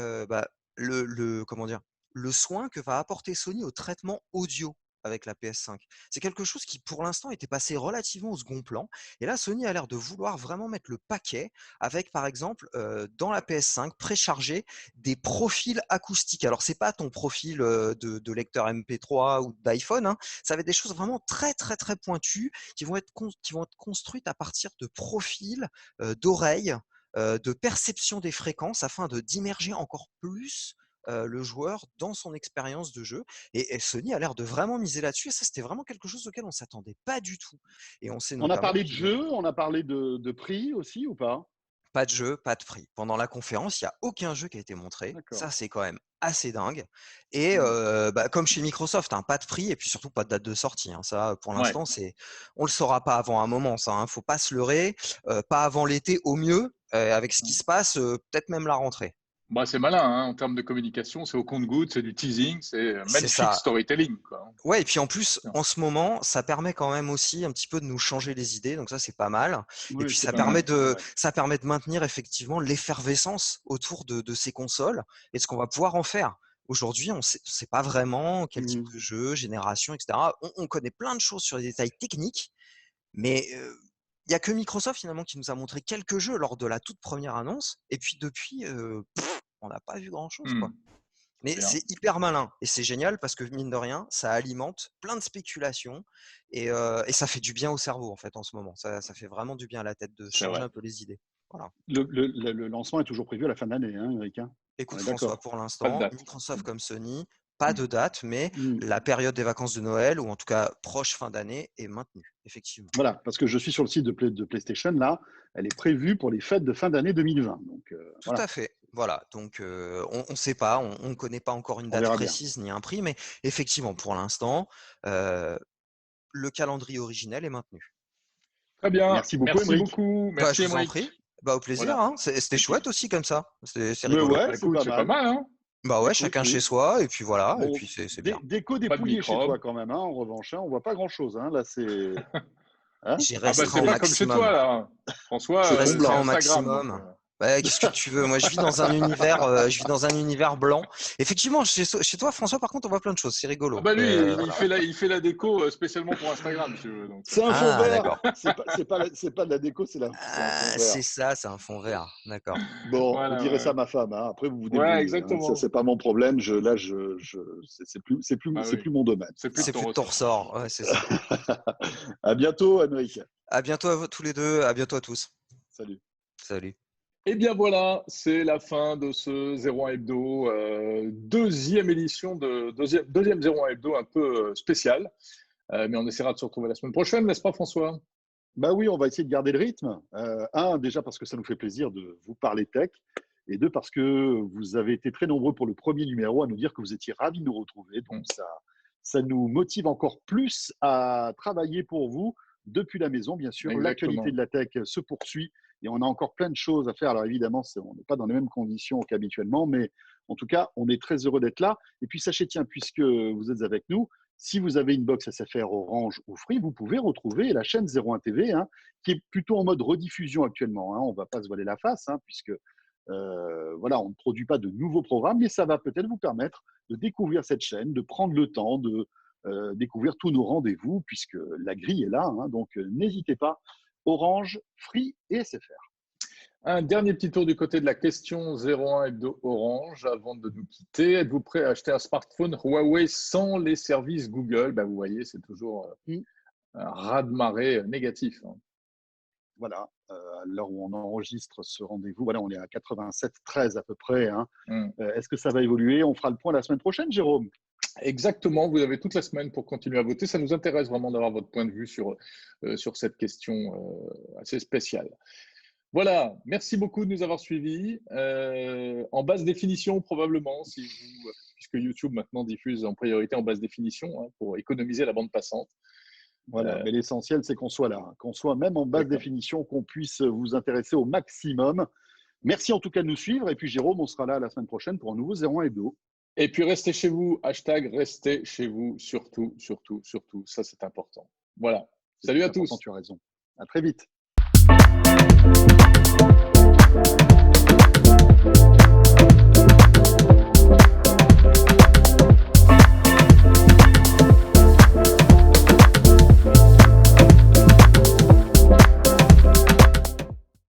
[SPEAKER 6] comment dire, le soin que va apporter Sony au traitement audio avec la PS5. C'est quelque chose qui, pour l'instant, était passé relativement au second plan. Et là, Sony a l'air de vouloir vraiment mettre le paquet avec, par exemple, dans la PS5, précharger des profils acoustiques. Alors, c'est pas ton profil de lecteur MP3 ou d'iPhone, hein. Ça va être des choses vraiment très, très, très pointues qui vont être construites à partir de profils d'oreilles, de perception des fréquences afin d'immerger encore plus le joueur dans son expérience de jeu. Et Sony a l'air de vraiment miser là-dessus. Et ça, c'était vraiment quelque chose auquel on ne s'attendait pas du tout. Et on sait
[SPEAKER 1] On a
[SPEAKER 6] notamment
[SPEAKER 1] parlé de
[SPEAKER 6] qu'ils vont…
[SPEAKER 1] jeux, on a parlé de prix aussi ou pas?
[SPEAKER 6] Pas de jeu, pas de prix. Pendant la conférence, il n'y a aucun jeu qui a été montré.
[SPEAKER 1] D'accord.
[SPEAKER 6] Ça, c'est quand même assez dingue. Et comme chez Microsoft, pas de prix et puis surtout pas de date de sortie, hein. Ça, pour
[SPEAKER 2] Ouais.
[SPEAKER 6] l'instant, on le saura pas avant un moment. Ça, hein. Faut pas se leurrer. Pas avant l'été, au mieux. Avec ce qui se passe, peut-être même la rentrée.
[SPEAKER 2] Bah, c'est malin, hein, en termes de communication, c'est au compte-gouttes, c'est du teasing, c'est
[SPEAKER 6] C'est
[SPEAKER 2] magnifique
[SPEAKER 6] ça.
[SPEAKER 2] storytelling, quoi.
[SPEAKER 6] Ouais, et puis en plus, en ce moment, ça permet quand même aussi un petit peu de nous changer les idées, donc ça c'est pas mal. Et
[SPEAKER 1] Oui,
[SPEAKER 6] puis
[SPEAKER 1] c'est
[SPEAKER 6] ça
[SPEAKER 1] pas mal.
[SPEAKER 6] permet de,
[SPEAKER 1] Ouais.
[SPEAKER 6] ça permet de maintenir effectivement l'effervescence autour de ces consoles et de ce qu'on va pouvoir en faire. Aujourd'hui, on sait pas vraiment quel type de jeu, génération, etc. On connaît plein de choses sur les détails techniques, mais il n'y a que Microsoft finalement qui nous a montré quelques jeux lors de la toute première annonce. Et puis depuis, on n'a pas vu grand-chose, quoi. Mais c'est hyper malin et c'est génial parce que mine de rien, ça alimente plein de spéculations et ça fait du bien au cerveau en fait en ce moment. Ça fait vraiment du bien à la tête de changer un peu les idées. Voilà.
[SPEAKER 1] Le lancement est toujours prévu à la fin de l'année, hein, Eric, hein.
[SPEAKER 6] Écoute
[SPEAKER 1] D'accord.
[SPEAKER 6] François, pour l'instant, Microsoft comme Sony, pas de date, mais la période des vacances de Noël ou en tout cas proche fin d'année est maintenue, effectivement.
[SPEAKER 1] Voilà, parce que je suis sur le site de PlayStation là, elle est prévue pour les fêtes de fin d'année 2020. Donc,
[SPEAKER 6] Tout à fait. Voilà, donc on ne sait pas, on ne connaît pas encore une date précise ni un prix, mais effectivement, pour l'instant, le calendrier originel est maintenu.
[SPEAKER 2] Très bien.
[SPEAKER 1] Merci beaucoup, Émeric.
[SPEAKER 2] Merci,
[SPEAKER 6] je vous en prie. Au plaisir.
[SPEAKER 2] Voilà.
[SPEAKER 6] Hein. C'était chouette aussi comme ça. C'est rigolo.
[SPEAKER 1] Ouais, c'est pas mal.
[SPEAKER 2] Hein.
[SPEAKER 6] Bah ouais, chacun chez soi, et puis voilà, et puis c'est bien.
[SPEAKER 1] Déco dépouillé chez toi quand même, hein, en revanche. Hein, on voit pas grand-chose. Hein, là, c'est. Hein,
[SPEAKER 6] J'y resterai
[SPEAKER 2] c'est pas comme chez toi, là. François,
[SPEAKER 6] je resterai en
[SPEAKER 2] Instagram,
[SPEAKER 6] maximum. Qu'est-ce que tu veux? Moi, je vis dans un univers, blanc. Effectivement, chez toi, François, par contre, on voit plein de choses. C'est rigolo.
[SPEAKER 2] Lui, il fait la déco spécialement pour Instagram, si tu veux.
[SPEAKER 1] C'est un fond vert. C'est pas de la déco, c'est un fond vert.
[SPEAKER 6] C'est ça, c'est un fond vert. D'accord.
[SPEAKER 1] Bon, on dirait ça à ma femme. Hein. Après, vous vous débrouillez.
[SPEAKER 2] Ouais, exactement.
[SPEAKER 1] Hein. Ça, c'est pas mon problème. C'est plus mon domaine.
[SPEAKER 6] C'est plus de ton ressort. Ouais, c'est ça.
[SPEAKER 1] À bientôt, Émeric.
[SPEAKER 6] À bientôt à vous tous les deux. À bientôt à tous.
[SPEAKER 1] Salut.
[SPEAKER 6] Salut.
[SPEAKER 2] Eh bien voilà, c'est la fin de ce 01 Hebdo, deuxième édition deuxième 01 Hebdo un peu spécial. Mais on essaiera de se retrouver la semaine prochaine, n'est-ce pas François?
[SPEAKER 1] Bah oui, on va essayer de garder le rythme. Déjà parce que ça nous fait plaisir de vous parler tech, et deux, parce que vous avez été très nombreux pour le premier numéro à nous dire que vous étiez ravis de nous retrouver. Donc ça nous motive encore plus à travailler pour vous depuis la maison, bien sûr. L'actualité de la tech se poursuit. Et on a encore plein de choses à faire. Alors évidemment, on n'est pas dans les mêmes conditions qu'habituellement, mais en tout cas, on est très heureux d'être là. Et puis sachez, tiens, puisque vous êtes avec nous, si vous avez une box SFR Orange ou Free, vous pouvez retrouver la chaîne 01 TV, hein, qui est plutôt en mode rediffusion actuellement. Hein. On ne va pas se voiler la face, hein, puisque voilà, on ne produit pas de nouveaux programmes, mais ça va peut-être vous permettre de découvrir cette chaîne, de prendre le temps de découvrir tous nos rendez-vous, puisque la grille est là. Hein, donc n'hésitez pas. Orange, Free et SFR.
[SPEAKER 2] Un dernier petit tour du côté de la question 01 Hebdo Orange avant de nous quitter. Êtes-vous prêt à acheter un smartphone Huawei sans les services Google? Vous voyez, c'est toujours un raz-de-marée négatif. Hein.
[SPEAKER 1] Voilà, à l'heure où on enregistre ce rendez-vous, voilà, on est à 87,13 à peu près. Hein. Est-ce que ça va évoluer? On fera le point la semaine prochaine, Jérôme.
[SPEAKER 2] Exactement, vous avez toute la semaine pour continuer à voter. Ça nous intéresse vraiment d'avoir votre point de vue sur cette question assez spéciale. Voilà, merci beaucoup de nous avoir suivis. En basse définition, probablement, puisque YouTube maintenant diffuse en priorité en basse définition, hein, pour économiser la bande passante.
[SPEAKER 1] Voilà, mais l'essentiel, c'est qu'on soit là, hein, qu'on soit même en basse définition, qu'on puisse vous intéresser au maximum. Merci en tout cas de nous suivre. Et puis Jérôme, on sera là la semaine prochaine pour un nouveau 01 Hebdo.
[SPEAKER 2] Et puis restez chez vous, #restez chez vous, surtout, surtout, surtout. Ça, c'est important. Voilà. Salut à tous.
[SPEAKER 1] Tu as raison. À très vite.